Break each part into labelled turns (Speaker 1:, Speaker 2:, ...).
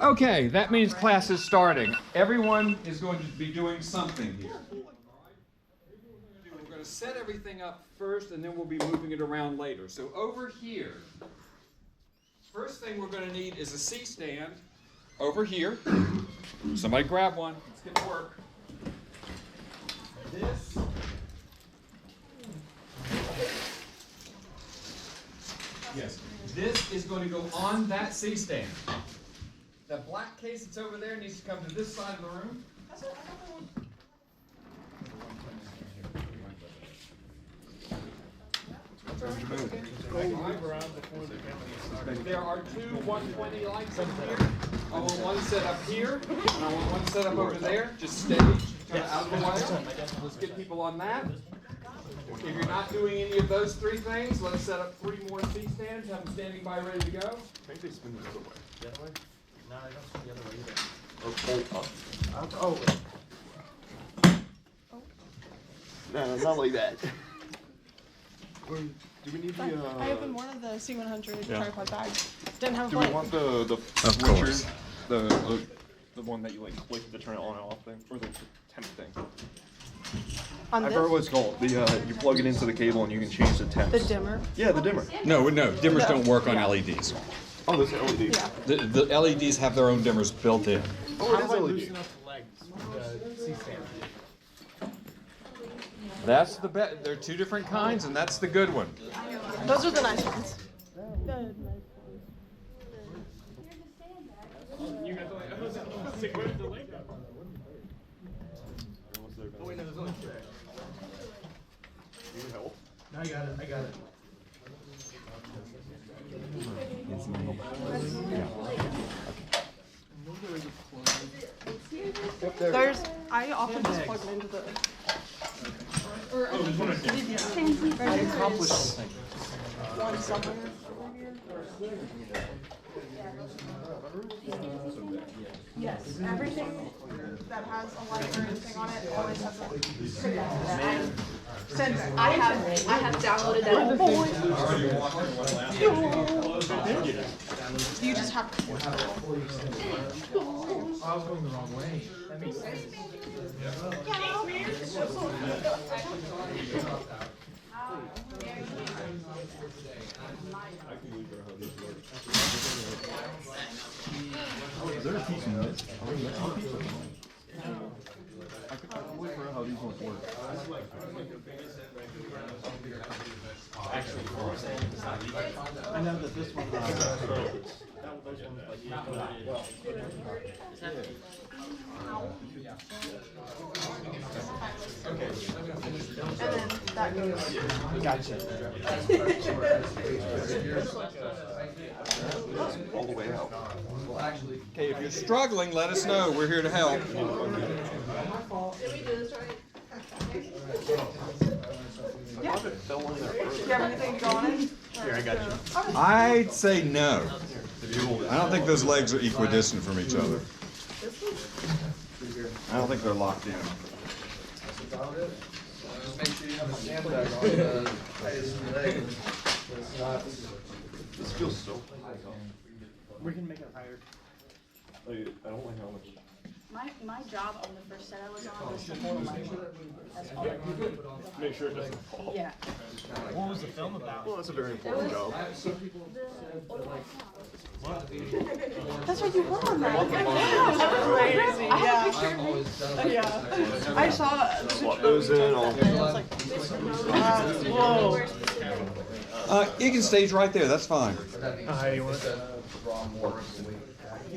Speaker 1: Okay, that means class is starting. Everyone is going to be doing something here. We're going to set everything up first, and then we'll be moving it around later. So over here, first thing we're going to need is a C-stand over here. Somebody grab one. Let's get to work. This is going to go on that C-stand. That black case that's over there needs to come to this side of the room. There are two 120 lights in here. I want one set up here, and I want one set up over there. Just stage, kind of out of the way. Let's get people on that. If you're not doing any of those three things, let's set up 3 more C-stands, have them standing by ready to go.
Speaker 2: I think they spin the other way.
Speaker 3: The other way? No, they don't spin the other way either.
Speaker 2: Or pull up.
Speaker 3: Oh.
Speaker 2: No, not like that. Do we need the,
Speaker 4: I opened one of the C100
Speaker 2: Yeah.
Speaker 4: tripod bags. Didn't have a
Speaker 2: do we
Speaker 4: plate.
Speaker 2: want the switcher? The one that you like click to turn it on and off thing? Or the temp thing?
Speaker 4: On
Speaker 2: I
Speaker 4: this?
Speaker 2: forgot what it's called. The you plug it into the cable and you can change the temps.
Speaker 4: The dimmer.
Speaker 2: Yeah, the dimmer.
Speaker 1: No, dimmers
Speaker 4: No.
Speaker 1: don't work on
Speaker 4: Yeah.
Speaker 1: LEDs.
Speaker 2: Oh, this LED.
Speaker 4: Yeah.
Speaker 1: The LEDs have their own dimmers built in.
Speaker 2: Oh,
Speaker 3: How
Speaker 2: it is
Speaker 3: do I
Speaker 2: LED.
Speaker 3: loosen up the legs with the C-stand?
Speaker 1: That's the bet. There are 2 different kinds, and that's the good one.
Speaker 4: Those are the nice ones.
Speaker 3: Oh wait, no, there's only 3.
Speaker 2: Need help?
Speaker 3: No, I got it, I got it.
Speaker 4: I often just plug it into the.
Speaker 3: I accomplished something.
Speaker 4: One somewhere over here. Yes, everything that has a light or anything on it always has a sensor.
Speaker 5: I have downloaded that.
Speaker 4: You just have to.
Speaker 3: I was going the wrong way. That makes sense.
Speaker 2: Is there a piece in this? I can wait for how these ones work.
Speaker 3: I know that this one,
Speaker 4: And then that goes.
Speaker 3: gotcha.
Speaker 2: All the way out.
Speaker 1: Okay, if you're struggling, let us know. We're here to help.
Speaker 5: Did we do this right?
Speaker 2: I thought it fell in there
Speaker 4: Do
Speaker 2: first.
Speaker 4: you have anything to go on it?
Speaker 3: Here, I got you.
Speaker 1: I'd say no. I don't think those legs are equidistant from each other. I don't think they're locked in.
Speaker 6: Just make sure you have a sandbag on the highest leg. It's not.
Speaker 2: This feels so high.
Speaker 3: We can make it higher.
Speaker 2: Like, I don't like how much.
Speaker 5: My job on the first set I was on was to hold a light. That's all.
Speaker 2: Make sure it doesn't fall.
Speaker 5: Yeah.
Speaker 3: What was the film about?
Speaker 2: Well, that's a very important job.
Speaker 4: That's what you were on that. That was crazy.
Speaker 5: I have a
Speaker 4: Yeah.
Speaker 5: picture.
Speaker 6: I'm always done.
Speaker 4: Yeah. I saw it.
Speaker 2: Swap those in. I'll...
Speaker 4: And I was like, whoa.
Speaker 1: You can stage right there. That's fine.
Speaker 3: How do you want it?
Speaker 6: Draw more.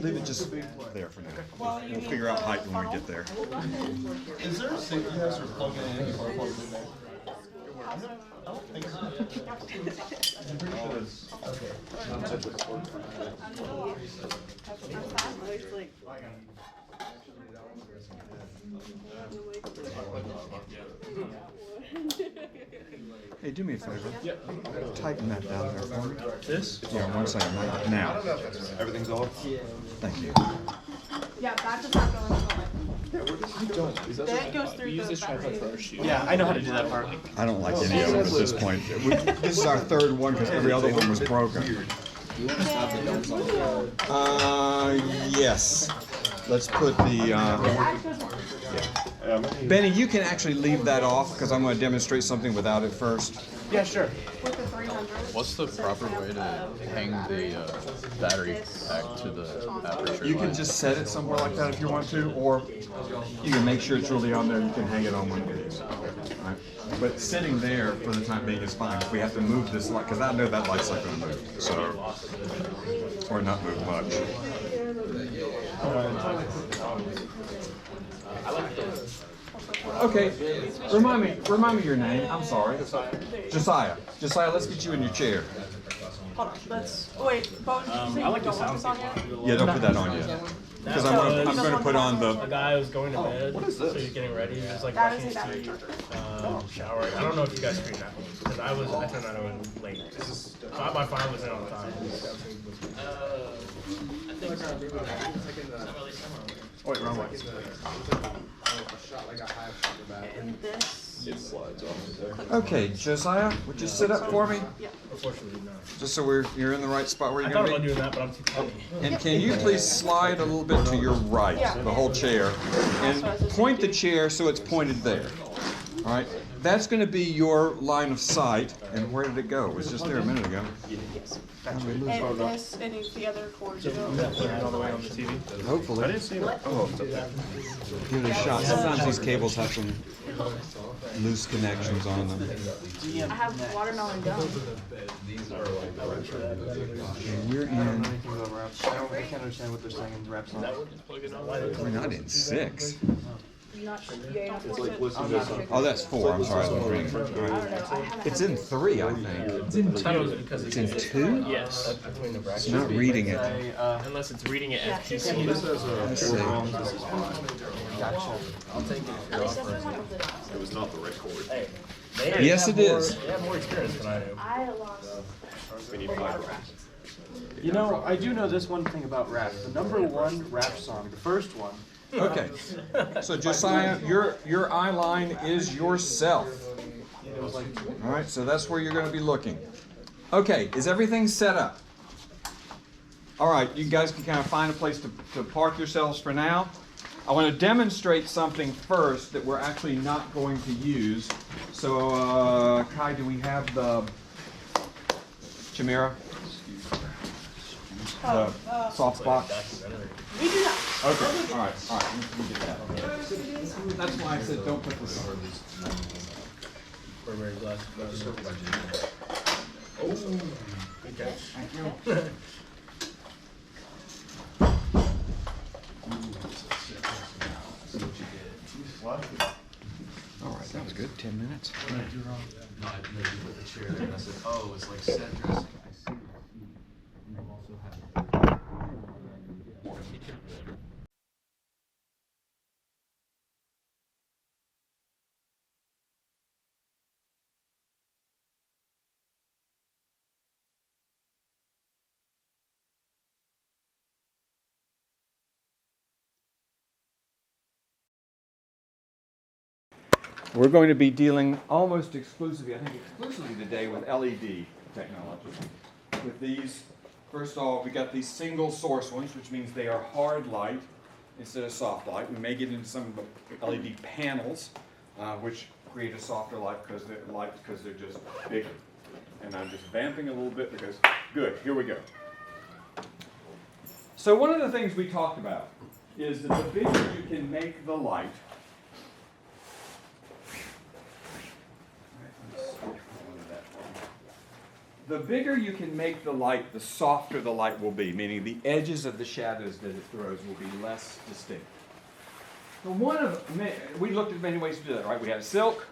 Speaker 1: Leave it just there for now. We'll figure out height when we get there.
Speaker 2: Is there a safety hazard plugging in or plugging in there? I don't think so. I'm pretty sure it's...
Speaker 1: Hey, do me a favor. Tighten that down there for me.
Speaker 2: This?
Speaker 1: Yeah, 1 second. Now.
Speaker 2: Everything's off?
Speaker 1: Thank you.
Speaker 4: Yeah, that does not go into the light. That goes through the battery.
Speaker 3: Yeah, I know how to do that part.
Speaker 7: I don't like any of them at this point. This is our third one because every other one was broken. Yes. Let's put the, Benny, you can actually leave that off because I'm going to demonstrate something without it first.
Speaker 3: Yeah, sure.
Speaker 4: With the 300.
Speaker 8: What's the proper way to hang the battery pack to the aperture?
Speaker 7: You can
Speaker 8: light?
Speaker 7: just set it somewhere like that if you want to, or you can make sure it's really on there and you can hang it on one of these. Right? But sitting there for the time being is fine. If we have to move this light, because I know that light's not going to move, so, or not move much. Okay, remind me your name. I'm sorry. Josiah. Josiah, let's get you in your chair.
Speaker 4: Hold on, let's, wait, but I like the sound.
Speaker 7: Yeah, don't put that on yet. Because I'm gonna put on
Speaker 3: The
Speaker 7: the.
Speaker 3: guy was going to bed,
Speaker 7: what is this?
Speaker 3: so he's getting ready. He was like
Speaker 4: That
Speaker 3: brushing
Speaker 4: is a battery
Speaker 3: his
Speaker 4: charger.
Speaker 3: teeth, showering. I don't know if you guys screened that one because I turned that on late. My phone was in on time. Oh, wait, wrong way.
Speaker 4: And this.
Speaker 7: Okay, Josiah, would you sit up for me?
Speaker 4: Yeah.
Speaker 3: Unfortunately, no.
Speaker 7: Just so you're in the right spot where
Speaker 3: I
Speaker 7: you're
Speaker 3: thought
Speaker 7: gonna
Speaker 3: about
Speaker 7: be.
Speaker 3: doing that, but I'm too funny.
Speaker 7: And can you please slide a little bit to your right, the whole chair, and point the chair so it's pointed there. All right, that's going to be your line of sight. And where did it go? It was just there a minute ago.
Speaker 4: And this, and the other cords go.
Speaker 3: Put it all the way on the TV.
Speaker 7: Hopefully. I didn't see that. Oh, give it a shot. Sometimes these cables have some loose connections on them.
Speaker 5: I have watermelon gum.
Speaker 7: And we're in.
Speaker 3: I can't understand what they're saying in rap songs.
Speaker 7: We're not in 6.
Speaker 5: Not, yeah, not
Speaker 7: Oh, that's 4. I'm sorry. I was reading. All
Speaker 5: I
Speaker 7: right.
Speaker 5: don't know. I haven't
Speaker 7: It's in 3, I think.
Speaker 3: I thought it was because
Speaker 7: It's in 2?
Speaker 3: Yes. Between the brackets.
Speaker 7: It's not reading it.
Speaker 3: Unless it's reading it as
Speaker 5: Yeah.
Speaker 3: PC.
Speaker 7: Let's see.
Speaker 2: It was not the right chord.
Speaker 3: Hey,
Speaker 7: Yes, it is.
Speaker 3: They have more experience than I do.
Speaker 5: I lost.
Speaker 9: You know, I do know this one thing about rap. The number one rap song, the first one.
Speaker 7: Okay. So Josiah, your eye line is yourself. All right, so that's where you're going to be looking. Okay, is everything set up? All right, you guys can kind of find a place to park yourselves for now. I want to demonstrate something first that we're actually not going to use. So, Kai, do we have the Chimera? The soft box?
Speaker 4: We do not.
Speaker 7: Okay, all right, we get that. That's why I said don't put this on.
Speaker 3: Burberry glasses.
Speaker 7: Good catch. Thank you. All right, that was good. 10 minutes.
Speaker 6: No, I put the chair there and I said, oh, it's like set dressing. I see. And you also have.
Speaker 7: We're going to be dealing almost exclusively, I think exclusively today, with LED technology. With these, first of all, we got these single source ones, which means they are hard light instead of soft light. We may get into some of the LED panels, which create a softer light because they're just bigger. And I'm just vamping a little bit because, good, here we go. So one of the things we talked about is that the bigger you can make the light, the bigger you can make the light, the softer the light will be, meaning the edges of the shadows that it throws will be less distinct. So we looked at many ways to do that, right? We had silk,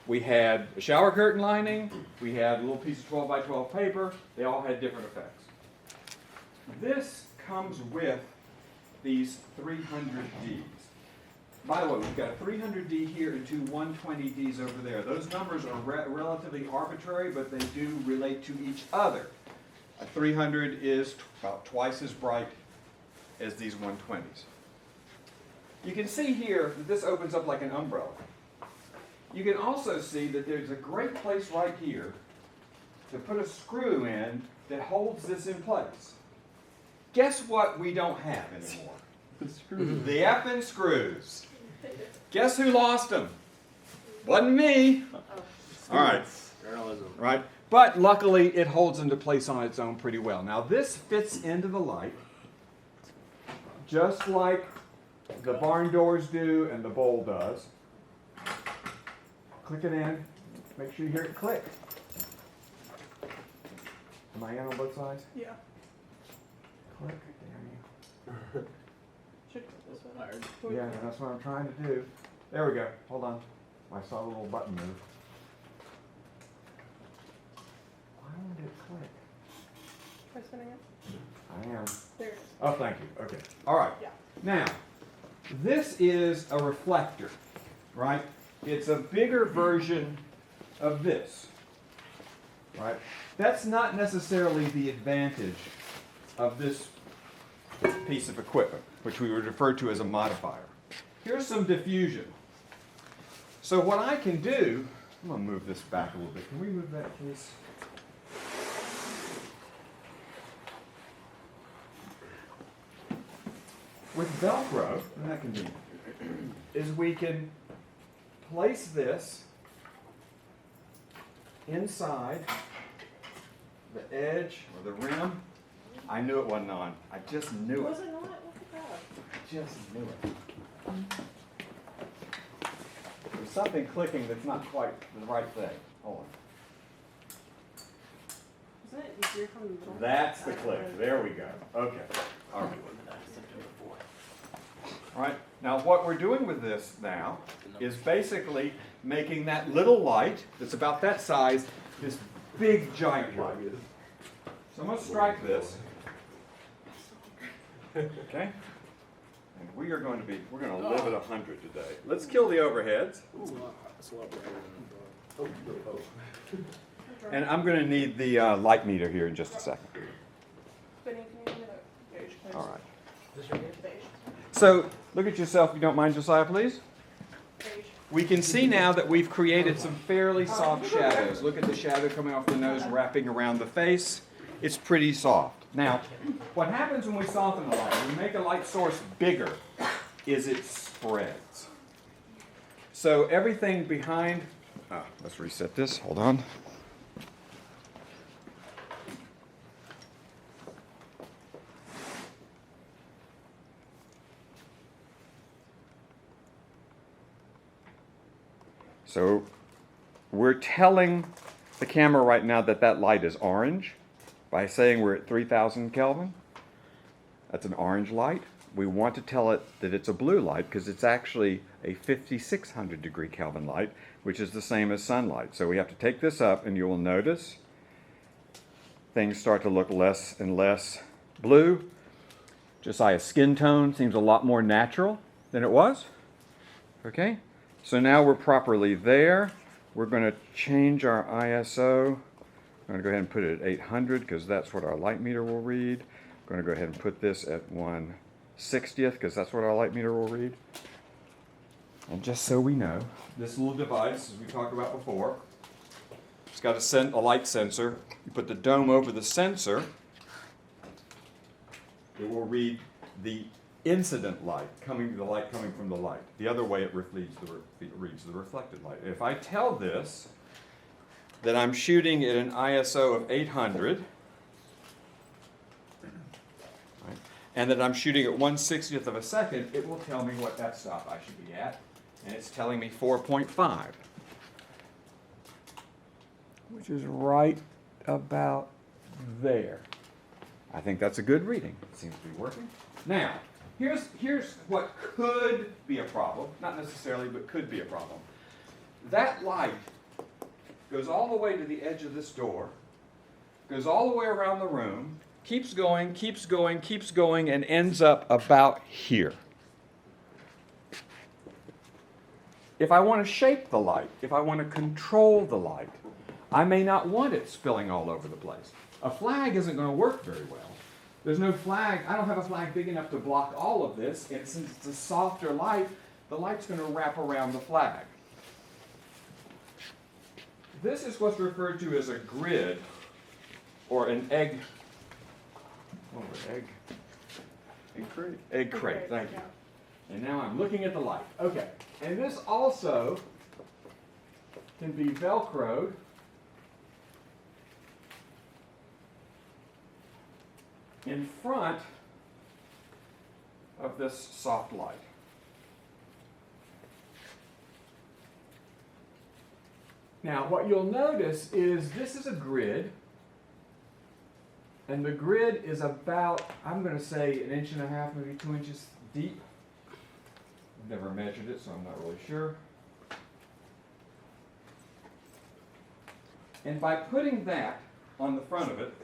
Speaker 7: we had a shower curtain lining, we had a little piece of 12 by 12 paper. They all had different effects. This comes with these 300Ds. By the way, we've got a 300D here and two 120Ds over there. Those numbers are relatively arbitrary, but they do relate to each other. A 300 is about twice as bright as these 120s. You can see here that this opens up like an umbrella. You can also see that there's a great place right here to put a screw in that holds this in place. Guess what we don't have anymore?
Speaker 2: The screw.
Speaker 7: The effing screws. Guess who lost them? Wasn't me. All right.
Speaker 9: Journalism.
Speaker 7: Right? But luckily it holds into place on its own pretty well. Now this fits into the light just like the barn doors do and the bowl does. Click it in. Make sure you hear it click. Am I in on both sides?
Speaker 4: Yeah.
Speaker 7: Click. Damn you.
Speaker 4: Should go this way.
Speaker 7: Yeah, that's what I'm trying to do. There we go. Hold on. I saw the little button move. Why won't it click?
Speaker 4: Try spinning it.
Speaker 7: I am.
Speaker 4: There it is.
Speaker 7: Oh, thank you. Okay. All right.
Speaker 4: Yeah.
Speaker 7: Now, this is a reflector, right? It's a bigger version of this, right? That's not necessarily the advantage of this piece of equipment, which we would refer to as a modifier. Here's some diffusion. So what I can do, I'm going to move this back a little bit. Can we move that, please? With Velcro, isn't that convenient, is we can place this inside the edge or the rim. I knew it wasn't on. I just knew it.
Speaker 4: Was it not? Look at that.
Speaker 7: I just knew it. There's something clicking that's not quite the right thing. Hold on.
Speaker 4: Isn't it easier from the middle?
Speaker 7: That's the click. There we go. Okay. All right. All right. Now what we're doing with this now is basically making that little light that's about that size this big giant light. So I'm going to strike this. Okay? And we are going to be, we're going to live at 100 today. Let's kill the overheads.
Speaker 9: That's a lot brighter than I thought.
Speaker 7: And I'm going to need the light meter here in just a second.
Speaker 4: Spinning, can you give me that gauge, please?
Speaker 7: All right.
Speaker 4: This right here? Beige.
Speaker 7: So look at yourself if you don't mind, Josiah, please.
Speaker 4: Beige.
Speaker 7: We can see now that we've created some fairly soft shadows. Look at the shadow coming off the nose, wrapping around the face. It's pretty soft. Now, what happens when we soften the light, when we make a light source bigger, is it spreads. So everything behind, let's reset this, hold on. So we're telling the camera right now that that light is orange by saying we're at 3000 Kelvin. That's an orange light. We want to tell it that it's a blue light because it's actually a 5600 degree Kelvin light, which is the same as sunlight. So we have to take this up and you will notice things start to look less and less blue. Josiah's skin tone seems a lot more natural than it was. Okay? So now we're properly there. We're going to change our ISO. I'm going to go ahead and put it at 800 because that's what our light meter will read. I'm going to go ahead and put this at 1/60th because that's what our light meter will read. And just so we know, this little device, as we talked about before, it's got a light sensor. You put the dome over the sensor, it will read the incident light, the light coming from the light. The other way it reads the reflected light. If I tell this that I'm shooting at an ISO of 800, right, and that I'm shooting at 1/60th of a second, it will tell me what f-stop I should be at, and it's telling me 4.5, which is right about there. I think that's a good reading. It seems to be working. Now, here's what could be a problem. Not necessarily, but could be a problem. That light goes all the way to the edge of this door, goes all the way around the room, keeps going, keeps going, keeps going, and ends up about here. If I want to shape the light, if I want to control the light, I may not want it spilling all over the place. A flag isn't going to work very well. There's no flag. I don't have a flag big enough to block all of this, and since it's a softer light, the light's going to wrap around the flag. This is what's referred to as a grid, or an egg. What was egg?
Speaker 2: Egg crate.
Speaker 7: Egg crate. Thank you. And now I'm looking at the light. Okay. And this also can be Velcroed in front of this soft light. Now, what you'll notice is this is a grid, and the grid is about, I'm going to say, 1.5 inches, maybe 2 inches deep. I've never measured it, so I'm not really sure. And by putting that on the front of it,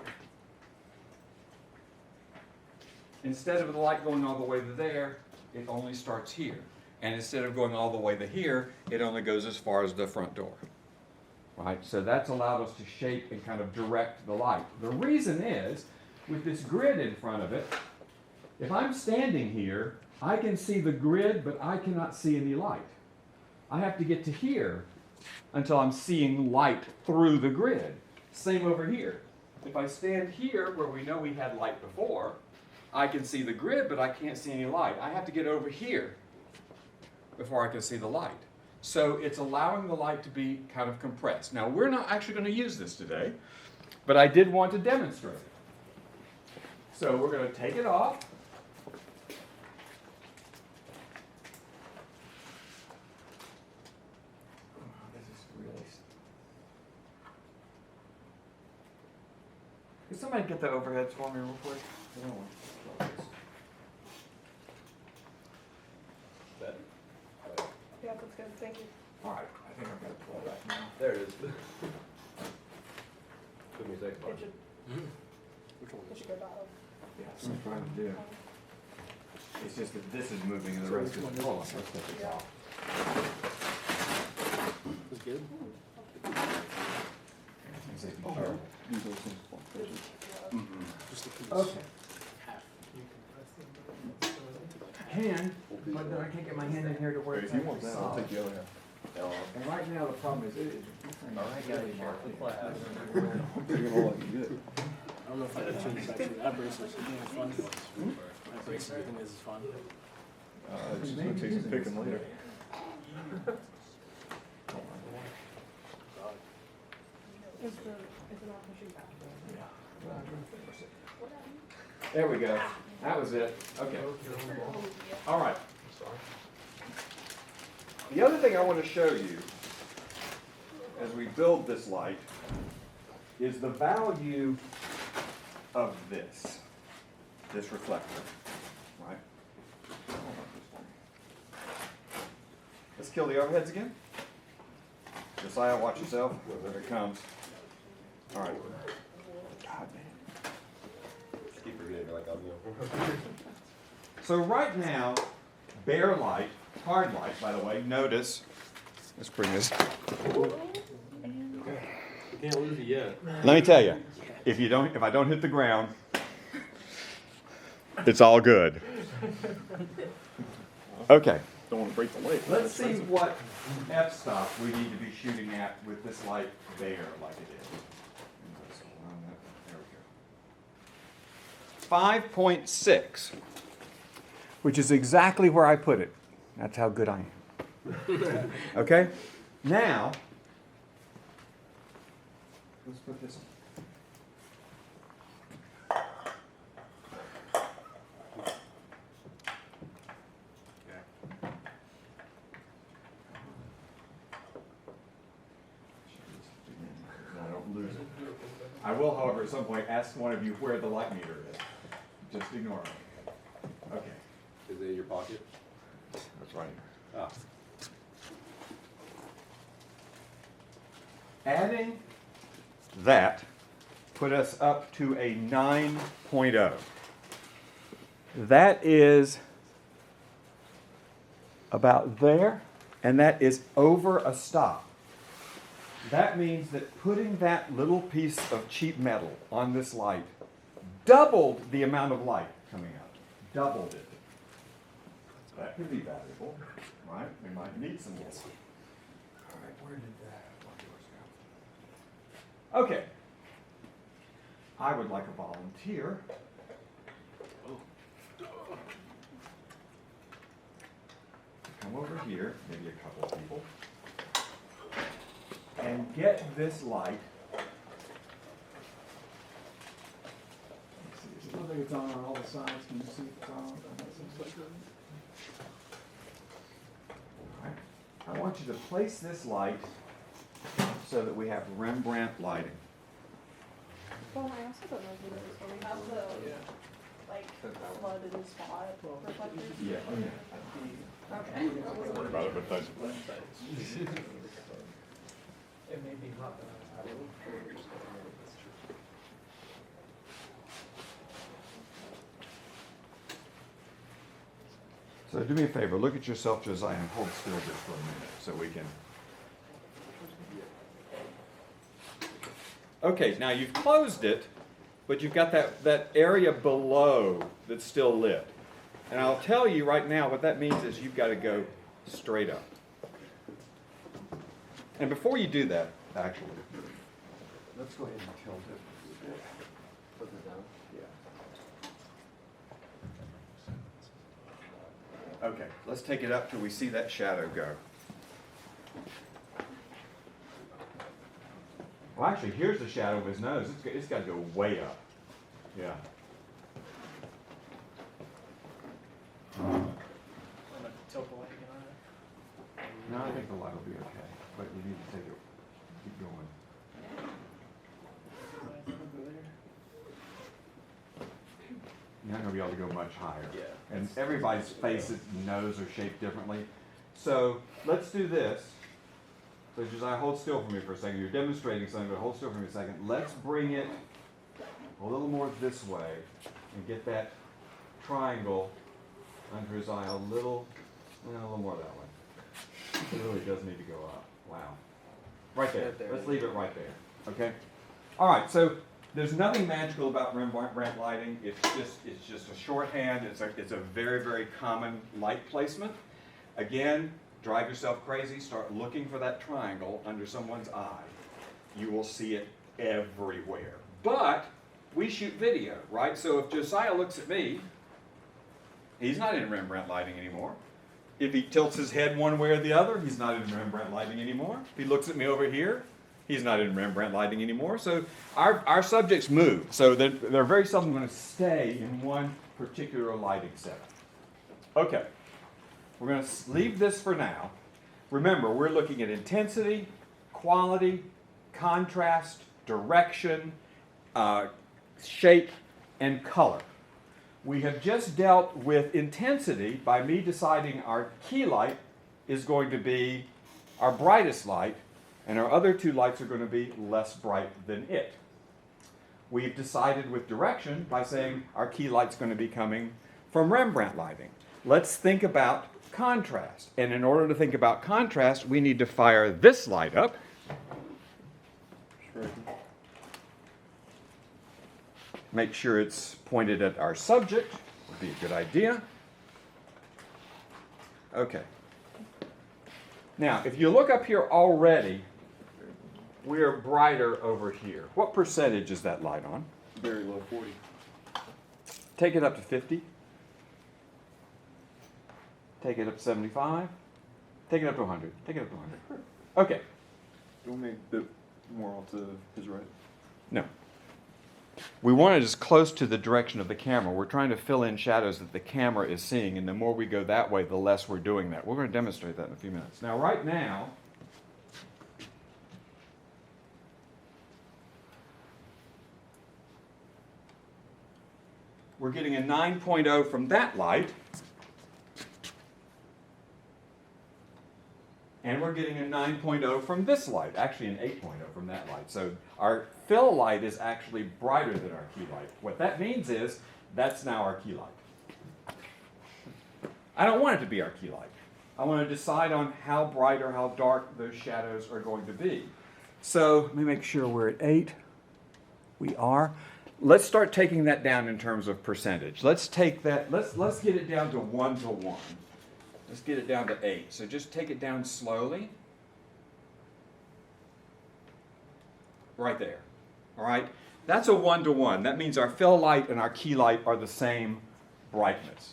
Speaker 7: instead of the light going all the way to there, it only starts here. And instead of going all the way to here, it only goes as far as the front door. Right? So that's allowed us to shape and kind of direct the light. The reason is, with this grid in front of it, if I'm standing here, I can see the grid, but I cannot see any light. I have to get to here until I'm seeing light through the grid. Same over here. If I stand here, where we know we had light before, I can see the grid, but I can't see any light. I have to get over here before I can see the light. So it's allowing the light to be kind of compressed. Now, we're not actually going to use this today, but I did want to demonstrate it. So we're going to take it off. Can somebody get the overheads for me real quick? I don't want to this.
Speaker 4: Yeah, that's good. Thank you.
Speaker 7: All right, I think I'm going to pull that now.
Speaker 2: There it is. Took me a second.
Speaker 4: It should, it should go that way.
Speaker 7: Yeah, that's what I'm trying to do. It's just that this is moving and the rest is. Hold on, let's take this off.
Speaker 9: That's good.
Speaker 7: Okay. Can, but then I can't get my hand in here to where it's
Speaker 2: If you want
Speaker 7: actually
Speaker 2: that, I'll
Speaker 7: solid.
Speaker 2: take the other half.
Speaker 7: And right now, the problem is, it is.
Speaker 9: All right, got it.
Speaker 2: I'm taking all I can get.
Speaker 9: I don't know if I can change actually. That bracelet is fun. That bracelet I think is fun.
Speaker 2: It's just gonna take some picking later.
Speaker 4: Is the not pushing back?
Speaker 7: There we go. That was it. Okay. All right. The other thing I want to show you as we build this light is the value of this reflector. Right? Let's kill the overheads again. Josiah, watch yourself. There it comes. All right. God, man.
Speaker 2: Keep forgetting, like,
Speaker 7: So right now, bare light, hard light, by the way, notice, let's bring this.
Speaker 9: Can't lose it yet.
Speaker 7: Let me tell you, if I don't hit the ground, it's all good. Okay.
Speaker 2: Don't want to break the leg.
Speaker 7: Let's see what f-stop we need to be shooting at with this light bare like it is. There we go. 5.6, which is exactly where I put it. That's how good I am. Okay? Now, let's put this on. I don't lose it. I will, however, at some point ask one of you where the light meter is. Just ignore me. Okay.
Speaker 2: Is it in your pocket?
Speaker 7: That's right.
Speaker 2: Ah.
Speaker 7: Adding that put us up to a 9.0. That is about there, and that is over a stop. That means that putting that little piece of cheap metal on this light doubled the amount of light coming out. Doubled it. That could be valuable, right? We might need some more. All right, where did that go? Okay. I would like a volunteer. Come over here, maybe a couple of people, and get this light.
Speaker 9: It looks like it's on all the sides. Can you see if it's on?
Speaker 7: Alright. I want you to place this light so that we have Rembrandt lighting.
Speaker 4: Well, I also don't know if we have the, like, flooded spot reflectors.
Speaker 7: Yeah.
Speaker 4: Okay.
Speaker 8: Worry about it, but thanks.
Speaker 9: It may be hot.
Speaker 7: So do me a favor, look at yourself, Josiah, and hold still just for a minute so we can. Okay, now you've closed it, but you've got that area below that's still lit. And I'll tell you right now what that means is you've got to go straight up. And before you do that, actually, let's go ahead and tilt it. Further down? Yeah. Okay, let's take it up till we see that shadow go. Well, actually, here's the shadow of his nose. It's got to go way up. Yeah.
Speaker 9: Tilt the light again on it.
Speaker 7: No, I think the light will be okay, but you need to take it, keep going. You're not going to be able to go much higher.
Speaker 9: Yeah.
Speaker 7: And everybody's faces and nose are shaped differently. So let's do this. So Josiah, hold still for me for a second. You're demonstrating something, but hold still for me a second. Let's bring it a little more this way and get that triangle under his eye a little more that way. It really does need to go up. Wow. Right there. Let's leave it right there. Okay? All right, so there's nothing magical about Rembrandt lighting. It's just a shorthand. It's a very, very common light placement. Again, drive yourself crazy. Start looking for that triangle under someone's eye. You will see it everywhere. But we shoot video, right? So if Josiah looks at me, he's not in Rembrandt lighting anymore. If he tilts his head one way or the other, he's not in Rembrandt lighting anymore. If he looks at me over here, he's not in Rembrandt lighting anymore. So our subjects move. So they're very seldom going to stay in one particular lighting setup. Okay, we're going to leave this for now. Remember, we're looking at intensity, quality, contrast, direction, shape, and color. We have just dealt with intensity by me deciding our key light is going to be our brightest light, and our other two lights are going to be less bright than it. We've decided with direction by saying our key light's going to be coming from Rembrandt lighting. Let's think about contrast. And in order to think about contrast, we need to fire this light up. Make sure it's pointed at our subject, would be a good idea. Okay. Now, if you look up here already, we are brighter over here. What percentage is that light on?
Speaker 2: Very low, 40.
Speaker 7: Take it up to 50. Take it up to 75. Take it up to 100. Take it up to 100. Okay.
Speaker 2: Don't make a bit more off to his right.
Speaker 7: No. We want it as close to the direction of the camera. We're trying to fill in shadows that the camera is seeing, and the more we go that way, the less we're doing that. We're going to demonstrate that in a few minutes. Now, right now, we're getting a 9.0 from that light, and we're getting a 9.0 from this light, actually an 8.0 from that light. So our fill light is actually brighter than our key light. What that means is that's now our key light. I don't want it to be our key light. I want to decide on how bright or how dark those shadows are going to be. So let me make sure we're at 8. We are. let's start taking that down in terms of percentage. Let's take that, let's get it down to 1 to 1. Let's get it down to 8. So just take it down slowly. Right there. All right? That's a 1 to 1. That means our fill light and our key light are the same brightness.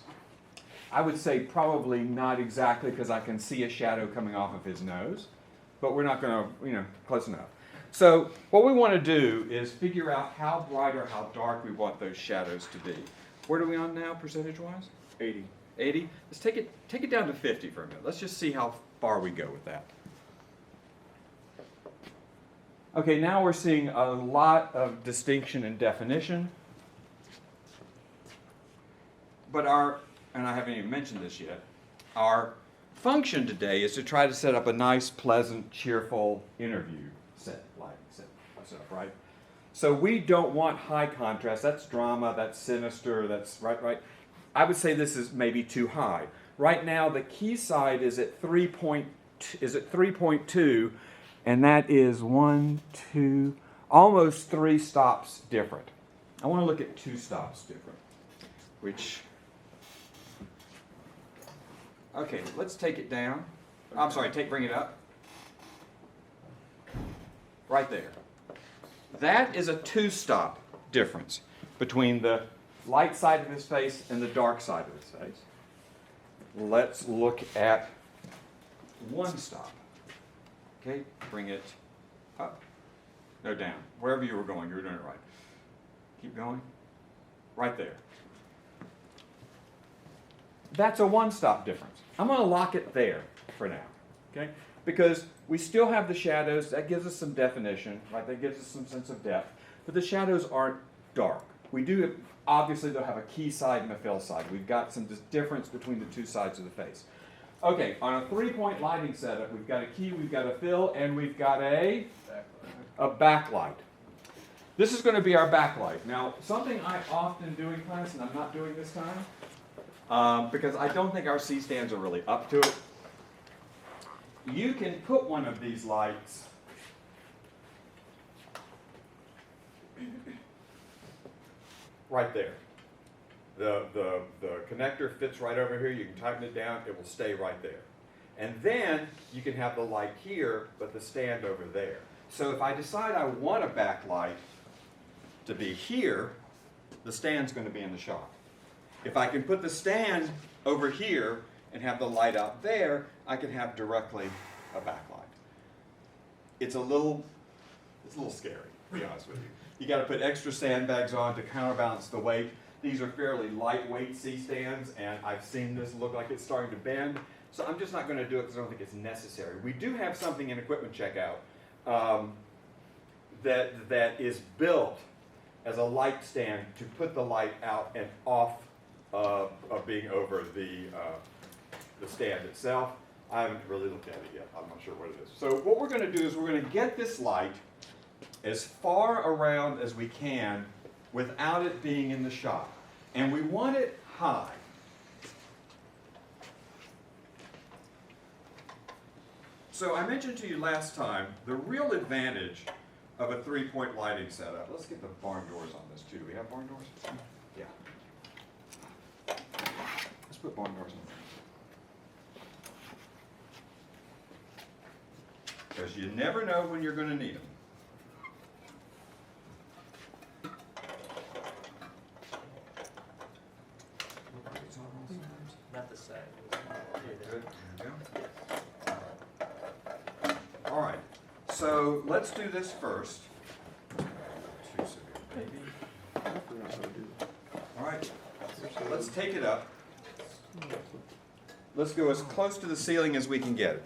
Speaker 7: I would say probably not exactly, because I can see a shadow coming off of his nose, but we're not going to, close enough. So what we want to do is figure out how bright or how dark we want those shadows to be. What are we on now, percentage-wise?
Speaker 9: 80.
Speaker 7: 80? Let's take it down to 50 for a minute. Let's just see how far we go with that. Okay, now we're seeing a lot of distinction and definition. But and I haven't even mentioned this yet, our function today is to try to set up a nice, pleasant, cheerful interview setup, right? So we don't want high contrast. That's drama, that's sinister, that's right. I would say this is maybe too high. Right now, the key side is at 3.2, and that is 1, 2, almost 3 stops different. I want to look at 2 stops different, which, okay, let's take it down. I'm sorry, bring it up. Right there. That is a 2-stop difference between the light side of his face and the dark side of his face. Let's look at 1 stop. Okay, bring it up. No, down. Wherever you were going, you were doing it right. Keep going. Right there. That's a 1-stop difference. I'm going to lock it there for now. Okay? Because we still have the shadows. That gives us some definition, right? That gives us some sense of depth. But the shadows aren't dark. We do, obviously, they'll have a key side and a fill side. We've got some difference between the 2 sides of the face. Okay, on a 3-point lighting setup, we've got a key, we've got a fill, and we've got a backlight. This is going to be our backlight. Now, something I often do in class, and I'm not doing this time, because I don't think our C-stands are really up to it. You can put one of these lights right there. The connector fits right over here. You can tighten it down. It will stay right there. And then you can have the light here, but the stand over there. So if I decide I want a backlight to be here, the stand's going to be in the shop. If I can put the stand over here and have the light out there, I can have directly a backlight. It's a little scary, to be honest with you. You got to put extra sandbags on to counterbalance the weight. These are fairly lightweight C-stands, and I've seen this look like it's starting to bend. So I'm just not going to do it because I don't think it's necessary. We do have something in equipment checkout that is built as a light stand to put the light out and off of being over the stand itself. I haven't really looked at it yet. I'm not sure what it is. So what we're going to do is we're going to get this light as far around as we can without it being in the shop. And we want it high. So I mentioned to you last time the real advantage of a 3-point lighting setup. Let's get the barn doors on this too. Do we have barn doors? Yeah. Let's put barn doors on. Because you never know when you're going to need them.
Speaker 3: Not the side.
Speaker 7: Good. There we go. All right. So let's do this first. Too severe, maybe. All right. Let's take it up. Let's go as close to the ceiling as we can get it.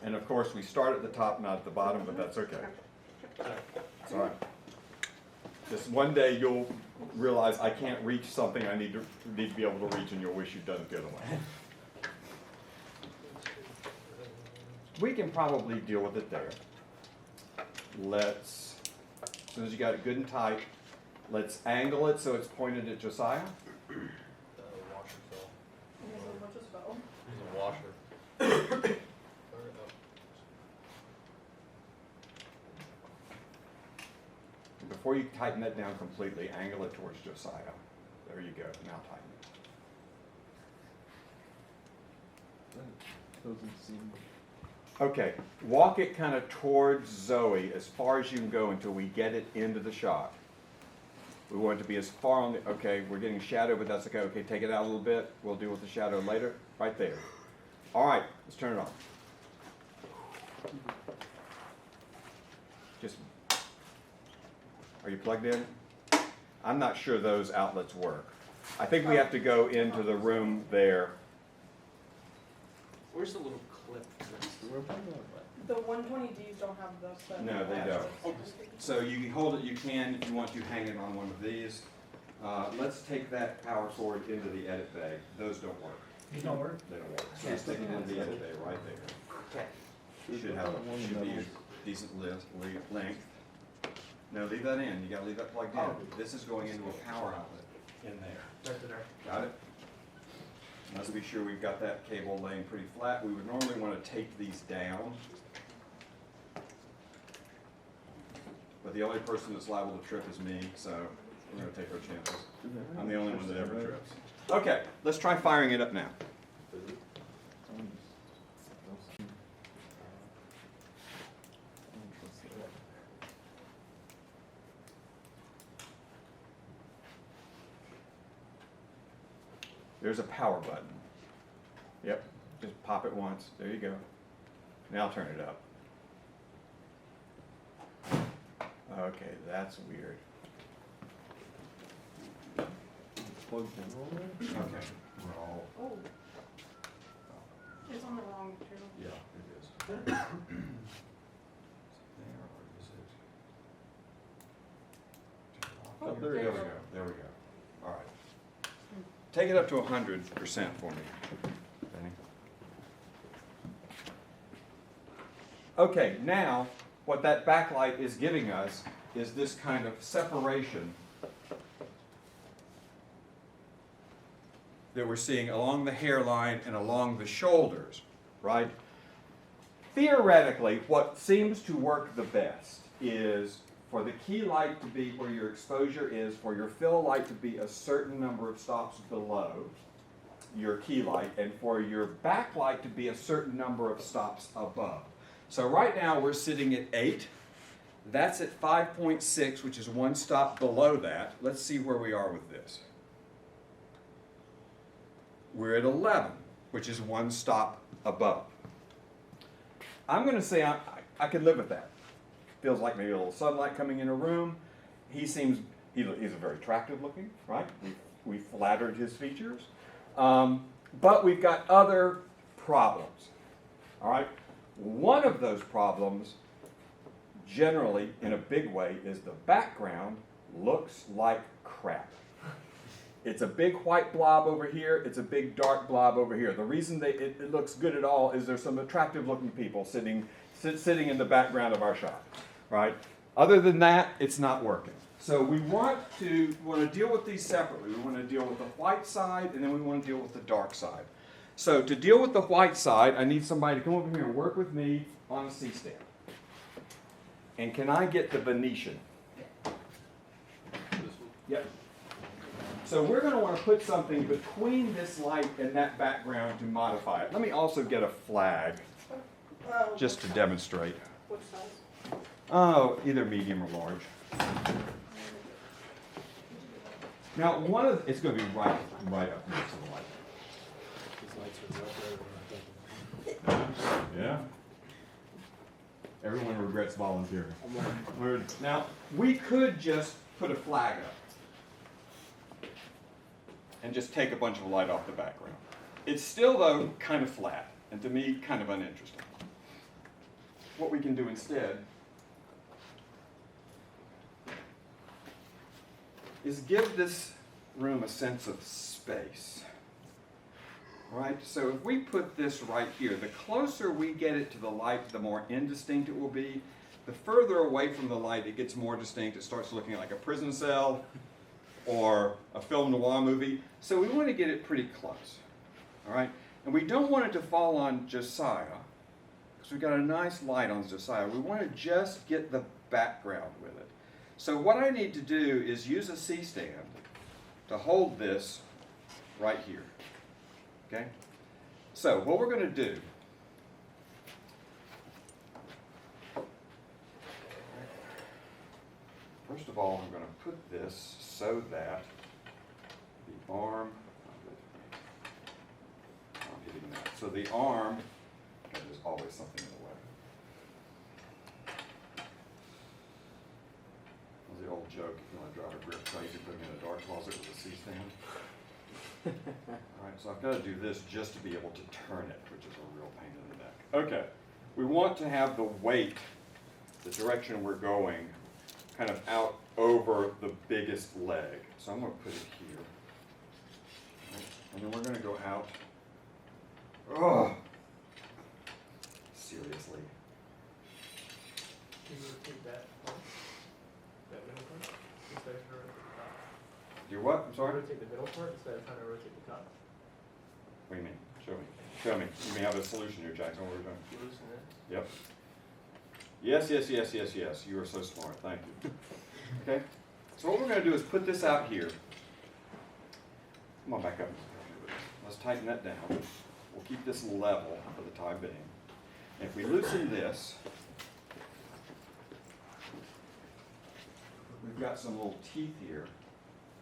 Speaker 7: And of course, we start at the top, not at the bottom, but that's okay. It's all right. Just one day you'll realize I can't reach something I need to be able to reach, and you'll wish you'd done it the other way. We can probably deal with it there. As soon as you got it good and tight, let's angle it so it's pointed at Josiah.
Speaker 2: washer.
Speaker 7: Before you tighten that down completely, angle it towards Josiah. There you go. Now tighten it.
Speaker 2: Doesn't seem.
Speaker 7: Okay, walk it kind of towards Zoe as far as you can go until we get it into the shot. We want it to be as far on the, okay, we're getting shadow, but that's okay. Okay, take it out a little bit. We'll deal with the shadow later. Right there. All right, let's turn it on. Just, are you plugged in? I'm not sure those outlets work. I think we have to go into the room there.
Speaker 9: Where's the little clip?
Speaker 4: The 120Ds don't have those.
Speaker 7: No, they don't. So you can hold it, you can, if you want to, hang it on one of these. Let's take that power cord into the edit bay. Those don't work.
Speaker 9: These don't work?
Speaker 7: They don't work. So let's take it into the edit bay right there.
Speaker 9: Okay.
Speaker 7: Should be a decent length. No, leave that in. You gotta leave that plugged in. This is going into a power outlet in there.
Speaker 9: Right there.
Speaker 7: Got it? Let's be sure we've got that cable laying pretty flat. We would normally want to tape these down. But the only person that's liable to trip is me, so we're going to take our chances. I'm the only one that ever trips. Okay, let's try firing it up now. There's a power button. Yep, just pop it once. There you go. Now turn it up. Okay, that's weird.
Speaker 2: Plugged in.
Speaker 7: Okay, we're all,
Speaker 4: Oh. It's on the wrong material.
Speaker 7: yeah, it is. There, or is it?
Speaker 4: Oh,
Speaker 7: There we
Speaker 4: there
Speaker 7: go,
Speaker 4: you go.
Speaker 7: there we go. All right. Take it up to 100% for me. Okay, now what that backlight is giving us is this kind of separation that we're seeing along the hairline and along the shoulders, right? Theoretically, what seems to work the best is for the key light to be where your exposure is, for your fill light to be a certain number of stops below your key light, and for your backlight to be a certain number of stops above. So right now we're sitting at 8. That's at 5.6, which is one stop below that. Let's see where we are with this. We're at 11, which is one stop above. I'm going to say I could live with that. Feels like maybe a little sunlight coming in a room. He's a very attractive looking, right? We flattered his features. But we've got other problems, all right? One of those problems, generally, in a big way, is the background looks like crap. It's a big white blob over here, it's a big dark blob over here. The reason it looks good at all is there's some attractive looking people sitting in the background of our shot, right? Other than that, it's not working. So we want to deal with these separately. We want to deal with the white side, and then we want to deal with the dark side. So to deal with the white side, I need somebody to come over here and work with me on a C-stand. And can I get the Venetian? Yep. So we're going to want to put something between this light and that background to modify it. Let me also get a flag, just to demonstrate.
Speaker 4: Which size?
Speaker 7: Oh, either medium or large. Now, it's going to be right up next to the light.
Speaker 9: These lights are up there.
Speaker 7: Yeah. Everyone regrets volunteering. Now, we could just put a flag up and just take a bunch of light off the background. It's still, though, kind of flat, and to me, kind of uninteresting. What we can do instead is give this room a sense of space. Right? So if we put this right here, the closer we get it to the light, the more indistinct it will be. The further away from the light it gets more distinct, it starts looking like a prison cell or a film noir movie. So we want to get it pretty close. All right? And we don't want it to fall on Josiah, because we've got a nice light on Josiah. We want to just get the background with it. So what I need to do is use a C-stand to hold this right here. Okay? So what we're going to do, first of all, I'm going to put this so that the arm, I'm hitting that. So the arm, and there's always something in the way. That was the old joke, if you want to drive a grip car, you can put them in a dark closet with a C-stand. All right, so I've got to do this just to be able to turn it, which is a real pain in the neck. Okay, we want to have the weight, the direction we're going, kind of out over the biggest leg. So I'm going to put it here. Right, and then we're going to go out. Oh, seriously.
Speaker 3: Can you repeat that part? That middle part? Instead of trying to rotate the top.
Speaker 7: Do what? I'm sorry?
Speaker 3: Rotate the middle part instead of trying to rotate the top.
Speaker 7: What do you mean? Show me. Show me. You may have a solution here, Jackson. What are we doing?
Speaker 3: You loosen it.
Speaker 7: Yep. Yes, yes, yes, yes, yes. You are so smart. Thank you. Okay? So what we're going to do is put this out here. Come on, back up. Let's tighten that down. We'll keep this level for the time being. And if we loosen this, we've got some little teeth here.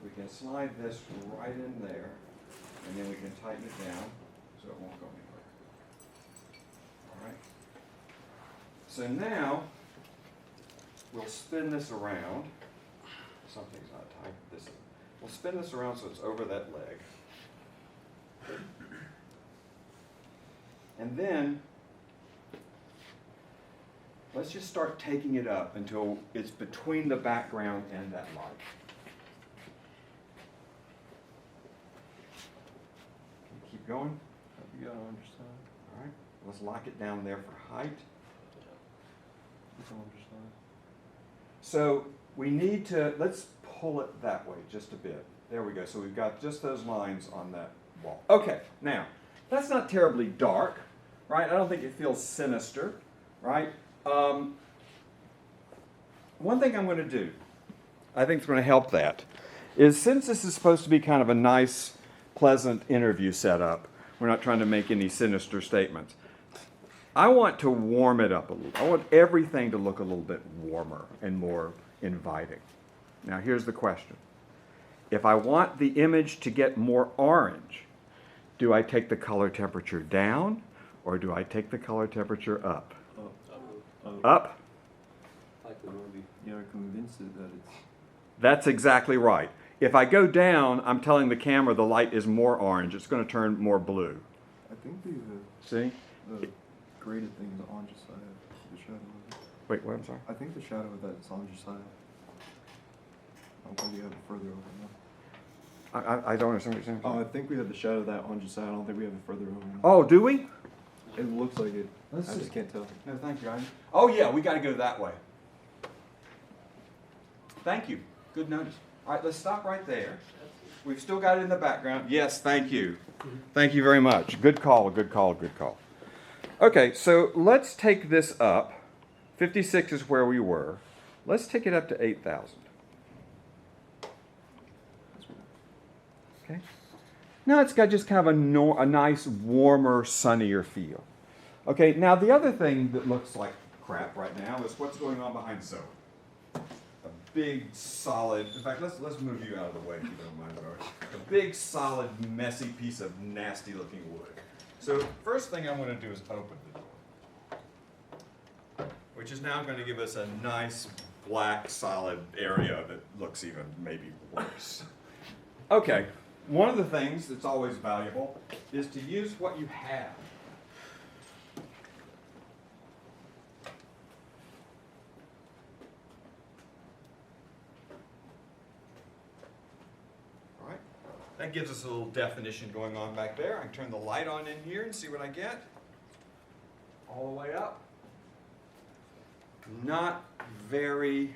Speaker 7: We can slide this right in there, and then we can tighten it down so it won't go anywhere. All right? So now, we'll spin this around. Something's not tight. We'll spin this around so it's over that leg. And then, let's just start taking it up until it's between the background and that light. Keep going.
Speaker 2: You got on your side.
Speaker 7: All right. Let's lock it down there for height.
Speaker 2: It's on your side.
Speaker 7: So we need to, let's pull it that way just a bit. There we go. So we've got just those lines on that wall. Okay, now, that's not terribly dark, right? I don't think it feels sinister, right? One thing I'm going to do, I think is going to help that, is since this is supposed to be kind of a nice, pleasant interview setup, we're not trying to make any sinister statements. I want to warm it up a little. I want everything to look a little bit warmer and more inviting. Now here's the question. If I want the image to get more orange, do I take the color temperature down or do I take the color temperature up? Up?
Speaker 2: Like the movie. You're convinced that it's...
Speaker 7: That's exactly right. If I go down, I'm telling the camera the light is more orange. It's going to turn more blue.
Speaker 2: I think
Speaker 7: See?
Speaker 2: the graded thing is on your side. The shadow of it.
Speaker 7: Wait, what? I'm sorry.
Speaker 2: I think the shadow of that is on your side. I don't think you have it further over now.
Speaker 7: I don't understand what you're saying.
Speaker 2: Oh, I think we have the shadow of that on your side. I don't think we have it further over now.
Speaker 7: Oh, do we?
Speaker 2: It looks like it.
Speaker 7: Let's
Speaker 2: I
Speaker 7: see.
Speaker 2: just can't tell.
Speaker 7: No, thank you. Oh, yeah, we got to go that way. Thank you. Good notice. All right, let's stop right there. We've still got it in the background. Yes, thank you. Thank you very much. Good call, good call, good call. Okay, so let's take this up. 56 is where we were. Let's take it up to 8,000. Okay. Now it's got just kind of a nice, warmer, sunnier feel. Okay, now the other thing that looks like crap right now is what's going on behind Zoe. A big, solid, in fact, let's move you out of the way if you don't mind, Zoe. A big, solid, messy piece of nasty-looking wood. So first thing I'm going to do is open the door, which is now going to give us a nice, black, solid area that looks even maybe worse. Okay. One of the things that's always valuable is to use what you have. All right. That gives us a little definition going on back there. I can turn the light on in here and see what I get. All the way up. Not very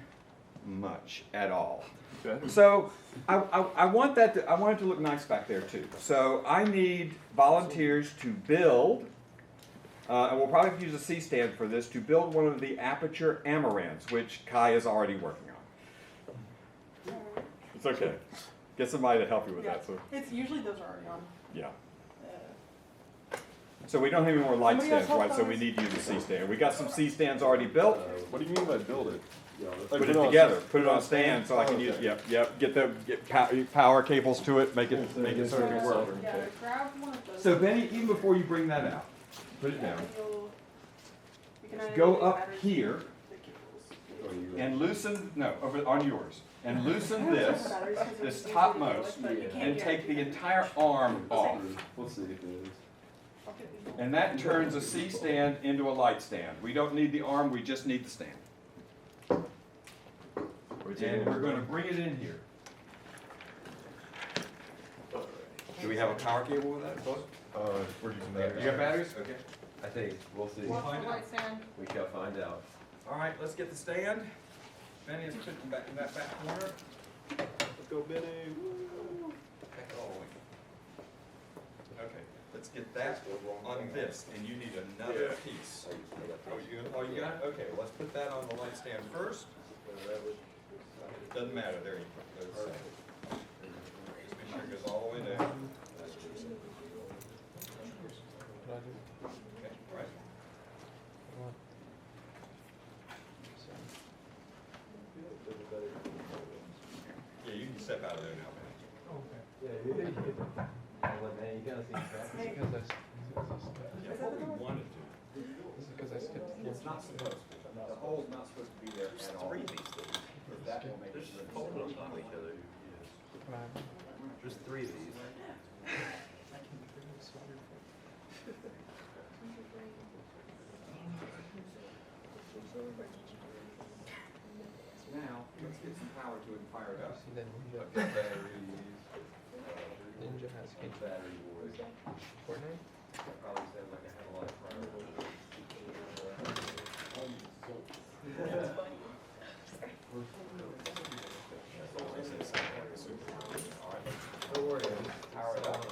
Speaker 7: much at all. So I want that I want it to look nice back there too. So I need volunteers to build, and we'll probably use a C-stand for this, to build one of the aperture amaranths, which Kai is already working on. It's okay. Get somebody to help you with
Speaker 4: Yeah,
Speaker 7: that. So
Speaker 4: it's usually those are already on.
Speaker 7: yeah. So we don't have any more light
Speaker 4: Somebody else
Speaker 7: stands, right?
Speaker 4: help
Speaker 7: So we
Speaker 4: us?
Speaker 7: need to use a C-stand. We got some C-stands already built.
Speaker 2: What do you mean by build it?
Speaker 7: Put it together, put it on a stand so I can use, yep, get power cables to it, make it so it can work.
Speaker 4: Yeah, grab one of those.
Speaker 7: So Benny, even before you bring that out, put it down.
Speaker 4: You can either
Speaker 7: Go
Speaker 4: do
Speaker 7: up
Speaker 4: batteries
Speaker 7: here
Speaker 4: or the cables.
Speaker 7: and loosen, no, over on yours, and loosen this, this topmost, and take the entire arm off.
Speaker 2: Let's see if it is.
Speaker 7: And that turns a C-stand into a light stand. We don't need the arm, we just need the stand. And we're going to bring it in here. Do we have a power cable with that?
Speaker 2: We're using batteries.
Speaker 7: You got batteries? Okay.
Speaker 10: I think, we'll see.
Speaker 7: We'll find out.
Speaker 4: Light stand.
Speaker 10: We shall find out.
Speaker 7: All right, let's get the stand. Benny is putting back in that back corner.
Speaker 2: Let's go, Benny.
Speaker 7: Back all the way. Okay, let's get that on this, and you need another piece. Oh, you got it? Okay, well, let's put that on the light stand first. Doesn't matter, there you go. Just make sure it goes all the way down. Okay, all right. Yeah, you can step out of there now, man. Yeah, what we wanted to. It's not supposed to. The hole's not supposed to be there at all. That will make it.
Speaker 10: There's 3 of these.
Speaker 7: Now, let's get some power to it and fire it up.
Speaker 10: Ninja has battery board. Fortnite? Probably said like I had a lot of prior.
Speaker 7: Don't worry, power it up.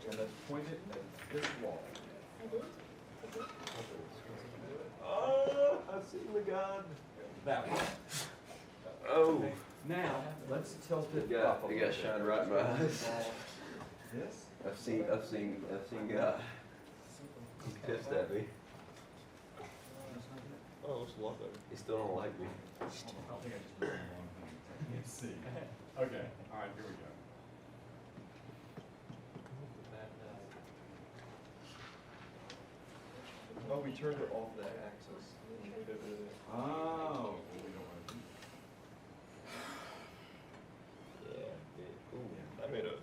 Speaker 7: And let's point it at this wall.
Speaker 2: Oh, I've seen the gun.
Speaker 7: That one.
Speaker 10: Oh.
Speaker 7: Now, let's tilt it
Speaker 10: It
Speaker 7: up a
Speaker 10: got
Speaker 7: little
Speaker 10: shine right in my eyes.
Speaker 7: This?
Speaker 10: I've seen God. He's pissed at me.
Speaker 2: Oh, it's a lot better.
Speaker 10: He still don't like me.
Speaker 7: Let's see. Okay, all right, here we go.
Speaker 2: Oh, we turned it off that axis.
Speaker 7: Oh.
Speaker 2: I made a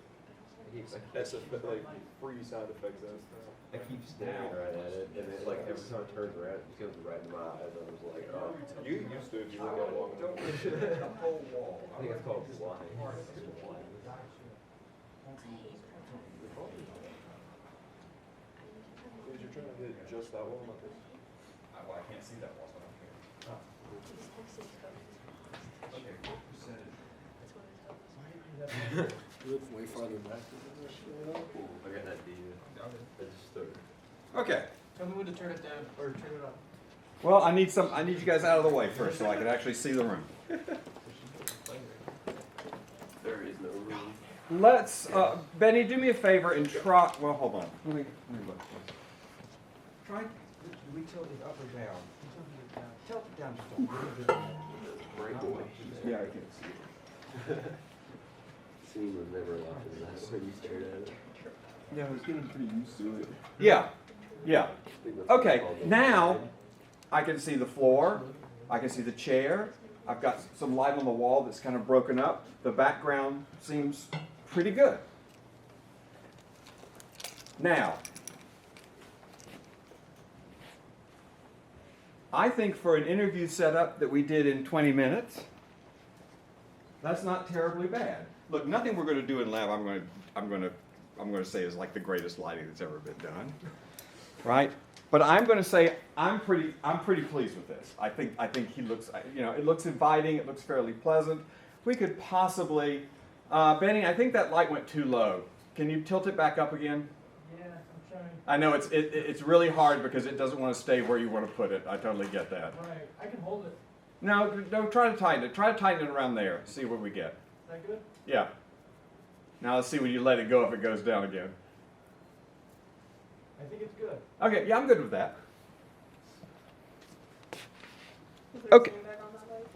Speaker 2: like free sound effects and stuff.
Speaker 10: I keep staring right at it, and it's like every time it turns around, it goes right in my eyes. I was like, oh.
Speaker 2: You get used to it if you look at it long enough.
Speaker 7: The whole wall.
Speaker 10: I think it's called flying.
Speaker 2: Dude, you're trying to hit just that one, not this.
Speaker 7: Well, I can't see that wall, so I don't care. Okay, what percentage?
Speaker 9: You live way farther back.
Speaker 10: I got that deal. I just started.
Speaker 7: Okay.
Speaker 9: Tell me when to turn it down or turn it up.
Speaker 7: Well, I need you guys out of the way first so I can actually see the room.
Speaker 10: There is no room.
Speaker 7: Let's, Benny, do me a favor and try, well, hold on. Let me look. Try, do we tilt it up or down? Tilt it down just a little bit.
Speaker 10: Right boy.
Speaker 7: Yeah, I can see it.
Speaker 10: Scene was never allowed in that when you stared at it.
Speaker 2: Yeah, I was getting pretty used to it.
Speaker 7: Yeah, yeah.
Speaker 10: I think that's
Speaker 7: Okay,
Speaker 10: called the-
Speaker 7: now I can see the floor, I can see the chair, I've got some light on the wall that's kind of broken up. The background seems pretty good. Now, I think for an interview setup that we did in 20 minutes, that's not terribly bad. Look, nothing we're going to do in lab I'm going to say is like the greatest lighting that's ever been done, right? But I'm going to say I'm pretty pleased with this. I think he looks, it looks inviting. It looks fairly pleasant. We could possibly, Benny, I think that light went too low. Can you tilt it back up again?
Speaker 9: Yeah, I'm trying.
Speaker 7: I know it's really hard because it doesn't want to stay where you want to put it. I totally get that.
Speaker 9: Right, I can hold it.
Speaker 7: No, try to tighten it. Try to tighten it around there. See what we get.
Speaker 9: Is that good?
Speaker 7: Yeah. Now let's see when you let it go if it goes down again.
Speaker 9: I think it's good.
Speaker 7: Okay, yeah, I'm good with that.
Speaker 4: Was there a
Speaker 7: Okay.
Speaker 4: sandbag on that light?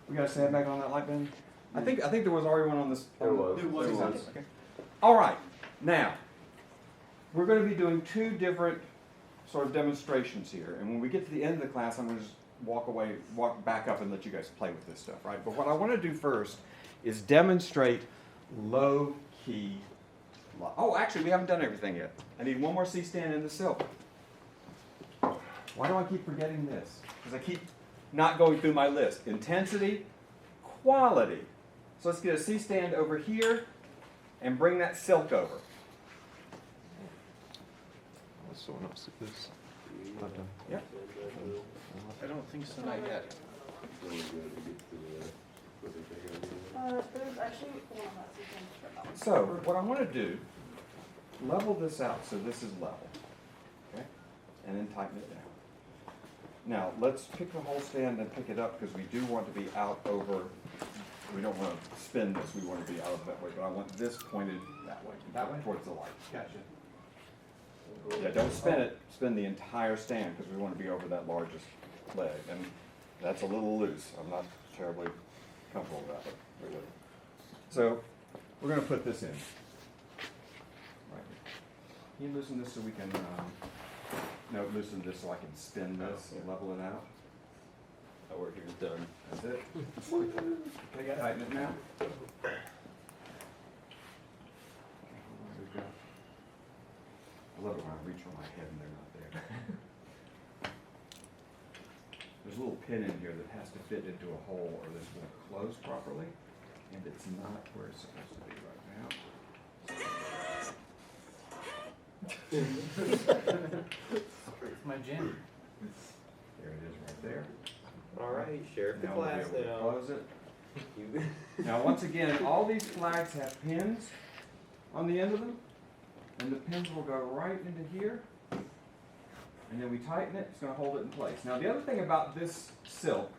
Speaker 7: We got a sandbag on that light, Ben? I think there was already one on this.
Speaker 10: There was.
Speaker 7: There
Speaker 10: There was.
Speaker 7: Okay. All right. Now, we're going to be doing two different sort of demonstrations here, and when we get to the end of the class, I'm going to just walk back up and let you guys play with this stuff, right? But what I want to do first is demonstrate low-key. Oh, actually, we haven't done everything yet. I need one more C-stand in the silk. Why do I keep forgetting this? Because I keep not going through my list. Intensity, quality. So let's get a C-stand over here and bring that silk over.
Speaker 8: Someone else do this.
Speaker 7: Yep.
Speaker 2: I don't think so, not yet.
Speaker 4: There's actually one on that season for that one.
Speaker 7: So what I want to do, level this out so this is level. Okay? And then tighten it down. Now let's pick the whole stand and pick it up because we do want to be out over, we don't want to spin this, we want to be out that way, but I want this pointed that way. That way? Towards the light.
Speaker 9: Gotcha.
Speaker 7: Yeah, don't spin it, spin the entire stand because we want to be over that largest leg. And that's a little loose. I'm not terribly comfortable with that, but we're good. So we're going to put this in. Right. Can you loosen this so we can, loosen this so I can spin this and level it out?
Speaker 10: That work here. Done.
Speaker 7: That's it. Okay, tighten it now. I love it when I reach for my head and they're not there. There's a little pin in here that has to fit into a hole or this won't close properly, and it's not where it's supposed to be right now.
Speaker 9: It's my jam.
Speaker 7: There it is right there.
Speaker 10: All right, sheriff the
Speaker 7: Now we'll be
Speaker 10: class
Speaker 7: able to
Speaker 10: now.
Speaker 7: close it.
Speaker 10: You-
Speaker 7: Now, once again, all these flags have pins on the end of them, and the pins will go right into here, and then we tighten it, it's going to hold it in place. Now, the other thing about this silk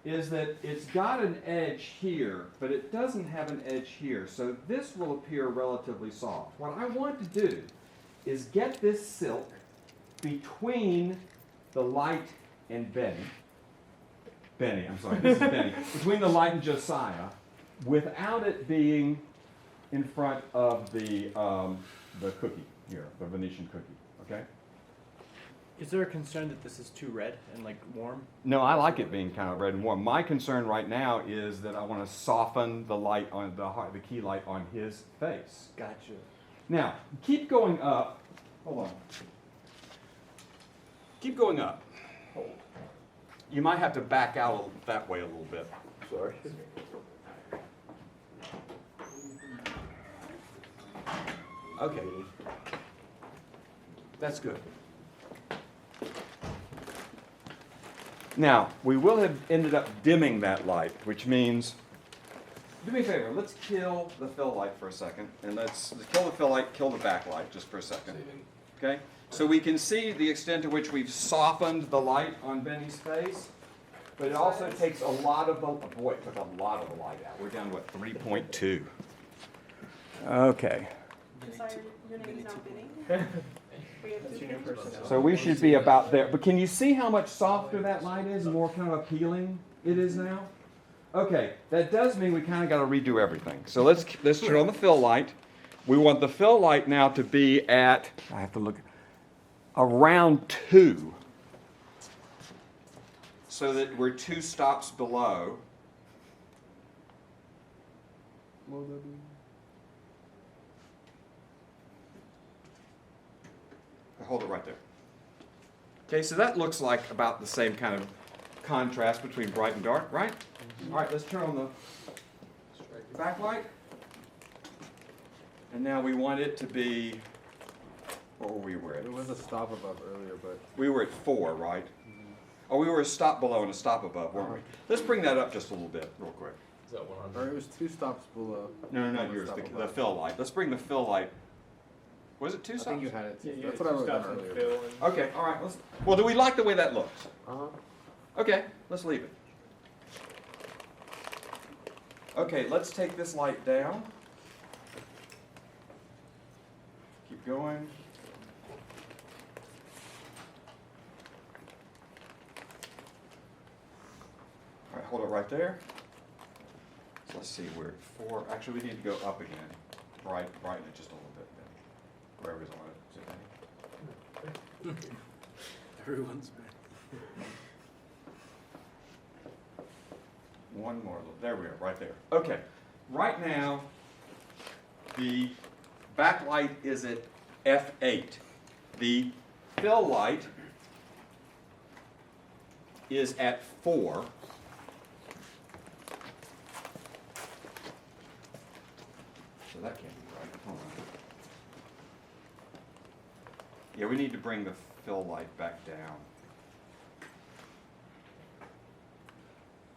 Speaker 7: is that it's got an edge here, but it doesn't have an edge here, so this will appear relatively soft. What I want to do is get this silk between the light and Benny, I'm sorry, this is Benny, between the light and Josiah, without it being in front of the cookie here, the Venetian cookie, okay?
Speaker 9: Is there a concern that this is too red and like warm?
Speaker 7: No, I like it being kind of red and warm. My concern right now is that I want to soften the light on the key light on his face.
Speaker 9: Gotcha.
Speaker 7: Now, keep going up. Hold on. Keep going up. Hold. You might have to back out that way a little bit.
Speaker 10: Sorry.
Speaker 7: Okay. That's good. Now, we will have ended up dimming that light, which means, do me a favor, let's kill the fill light for a second, and let's kill the fill light, kill the backlight just for a second. Okay? So we can see the extent to which we've softened the light on Benny's face, but it also takes a lot of the, boy, it took a lot of the light out. We're down to, what, 3.2? Okay.
Speaker 4: Sorry, your name is now Benny? We have two names.
Speaker 7: So we should be about there. But can you see how much softer that light is and more kind of appealing it is now? Okay, that does mean we kind of got to redo everything. So let's turn on the fill light. We want the fill light now to be at, I have to look, around 2. So that we're 2 stops below. Hold it right there. Okay, so that looks like about the same kind of contrast between bright and dark, right? All right, let's turn on the backlight. And now we want it to be What were we at?
Speaker 10: There was a stop above earlier, but
Speaker 7: We were at 4, right? Oh, we were a stop below and a stop above, weren't we? Let's bring that up just a little bit, real quick.
Speaker 3: Is that 100?
Speaker 10: or it was 2 stops below.
Speaker 7: No, not
Speaker 10: One
Speaker 7: yours,
Speaker 10: stop
Speaker 7: the
Speaker 10: above.
Speaker 7: fill light. Let's bring the fill light. Was it 2
Speaker 10: I
Speaker 7: stops?
Speaker 10: think you had it.
Speaker 9: Yeah, yeah,
Speaker 10: That's what I wrote down
Speaker 9: stops and
Speaker 10: earlier.
Speaker 9: fill and-
Speaker 7: Okay, all right. Well, do we like the way that looks?
Speaker 10: Uh-huh.
Speaker 7: Okay, let's leave it. Okay, let's take this light down. Keep going. All right, hold it right there. So let's see, we're at 4. Actually, we need to go up again. Brighten it just a little bit. Wherever's on it. Is it Danny?
Speaker 10: Everyone's
Speaker 7: One more, there we are, right there. Okay, right now, the backlight is at F8. The fill light is at 4. So that can't be right, hold on. Yeah, we need to bring the fill light back down.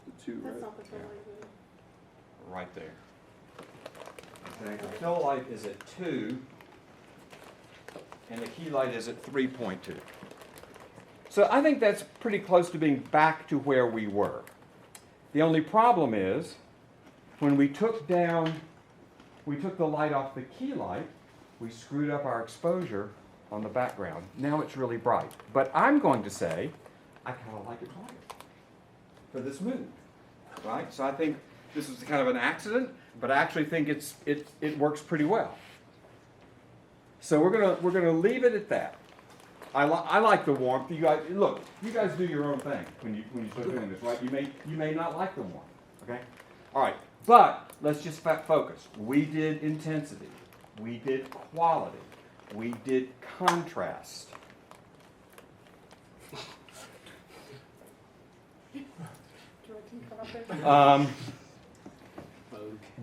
Speaker 10: The 2,
Speaker 4: That's
Speaker 10: right?
Speaker 4: not the color.
Speaker 7: Right there. Okay, the fill light is at 2, and the key light is at 3.2. So I think that's pretty close to being back to where we were. The only problem is, when we took the light off the key light, we screwed up our exposure on the background. Now it's really bright. But I'm going to say, I kind of like it brighter for this move, right? So I think this is kind of an accident, but I actually think it works pretty well. So we're gonna leave it at that. I like the warmth. You guys look. You guys do your own thing when you start doing this, right? You may not like the warmth. Okay. All right. But let's just focus. We did intensity. We did quality. We did contrast.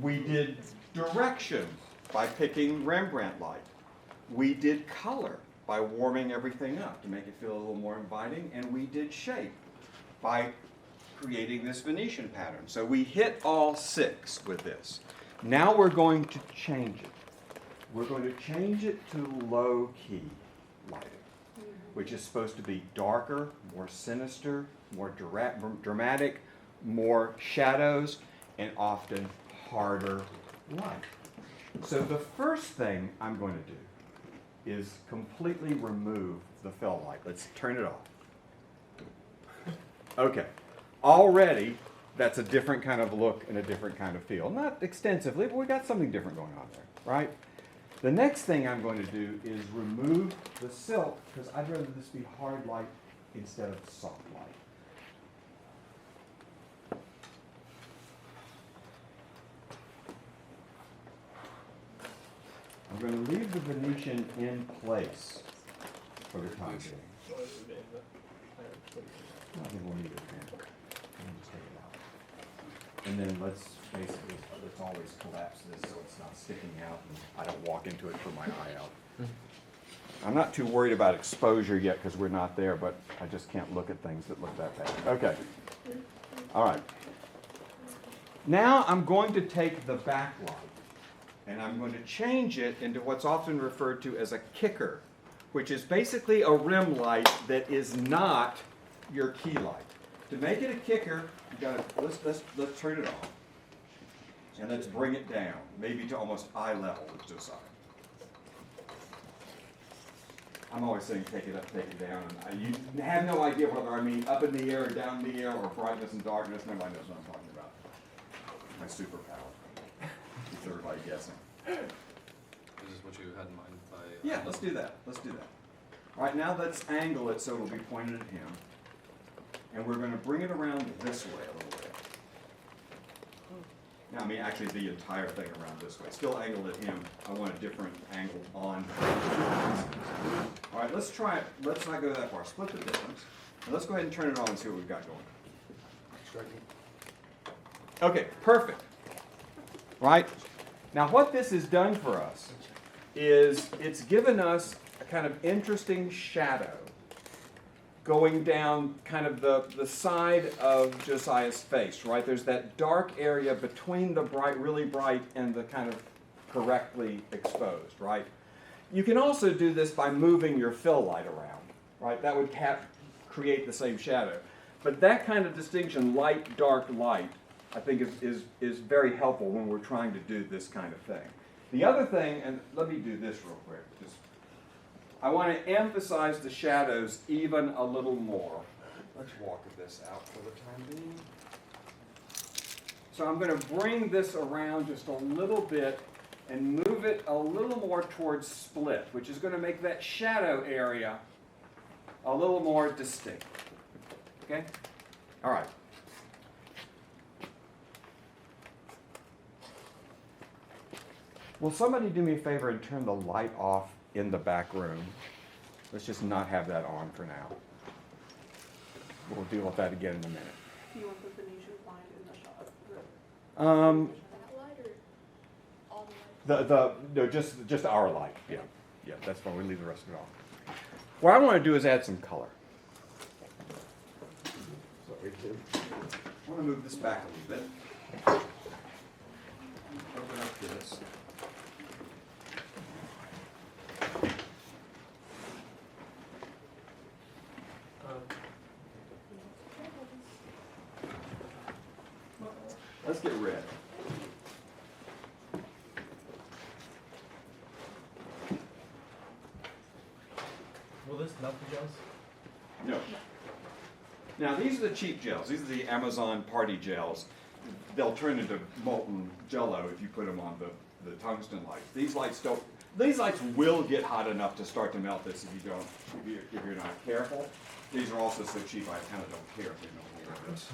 Speaker 7: We did direction by picking Rembrandt light. We did color by warming everything up to make it feel a little more inviting. And we did shape by creating this Venetian pattern. So we hit all 6 with this. Now we're going to change it. We're going to change it to low key lighting, which is supposed to be darker, more sinister, more dramatic, more shadows, and often harder light. So the first thing I'm going to do is completely remove the fill light. Let's turn it off. Okay. Already, that's a different kind of look and a different kind of feel. Not extensively, but we got something different going on there, right? The next thing I'm going to do is remove the silk, because I'd rather this be hard light instead of soft light. I'm going to leave the Venetian in place for the time being. I think we'll need it again. Just take it out. And then let's always collapse this so it's not sticking out and I don't walk into it for my eye out. I'm not too worried about exposure yet because we're not there, but I just can't look at things that look that bad. Okay. All right. Now I'm going to take the backlight and I'm going to change it into what's often referred to as a kicker, which is basically a rim light that is not your key light. To make it a kicker, you gotta let's turn it off. And let's bring it down, maybe to almost eye level with Josiah. I'm always saying take it up, take it down. And you have no idea whether I mean up in the air or down in the air or brightness and darkness. Nobody knows what I'm talking about. My superpower. Keeps everybody guessing.
Speaker 6: This is what you had in mind by...
Speaker 7: Yeah, let's do that. Let's do that. All right, now let's angle it so it'll be pointed at him. And we're going to bring it around this way a little bit. Now, I mean, actually the entire thing around this way. Still angled at him. I want a different angle on. All right, let's try it. Let's not go that far. Split the difference. And let's go ahead and turn it on and see what we've got going. Okay, perfect. Right? Now, what this has done for us is it's given us a kind of interesting shadow going down kind of the side of Josiah's face, right? There's that dark area between the bright, really bright, and the kind of correctly exposed, right? You can also do this by moving your fill light around, right? That would create the same shadow. But that kind of distinction, light, dark, light, I think is very helpful when we're trying to do this kind of thing. The other thing, and let me do this real quick, just I want to emphasize the shadows even a little more. Let's walk this out for the time being. So I'm going to bring this around just a little bit and move it a little more towards split, which is going to make that shadow area a little more distinct. Okay? All right. Will somebody do me a favor and turn the light off in the back room? Let's just not have that on for now. We'll deal with that again in a minute.
Speaker 4: Do you want the Venetian blind in the shot?
Speaker 5: That light or all the lights?
Speaker 7: No, just our light. Yeah, that's fine. We leave the rest of it off. What I want to do is add some color. Sorry, Tim. I want to move this back a little bit. Open up this. Let's get red.
Speaker 3: Will this melt the gels?
Speaker 7: No. Now, these are the cheap gels. These are the Amazon party gels. They'll turn into molten jello if you put them on the tungsten lights. These lights don't. These lights will get hot enough to start to melt this if you don't. If you're not careful. These are also so cheap. I kind of don't care if they don't wear this.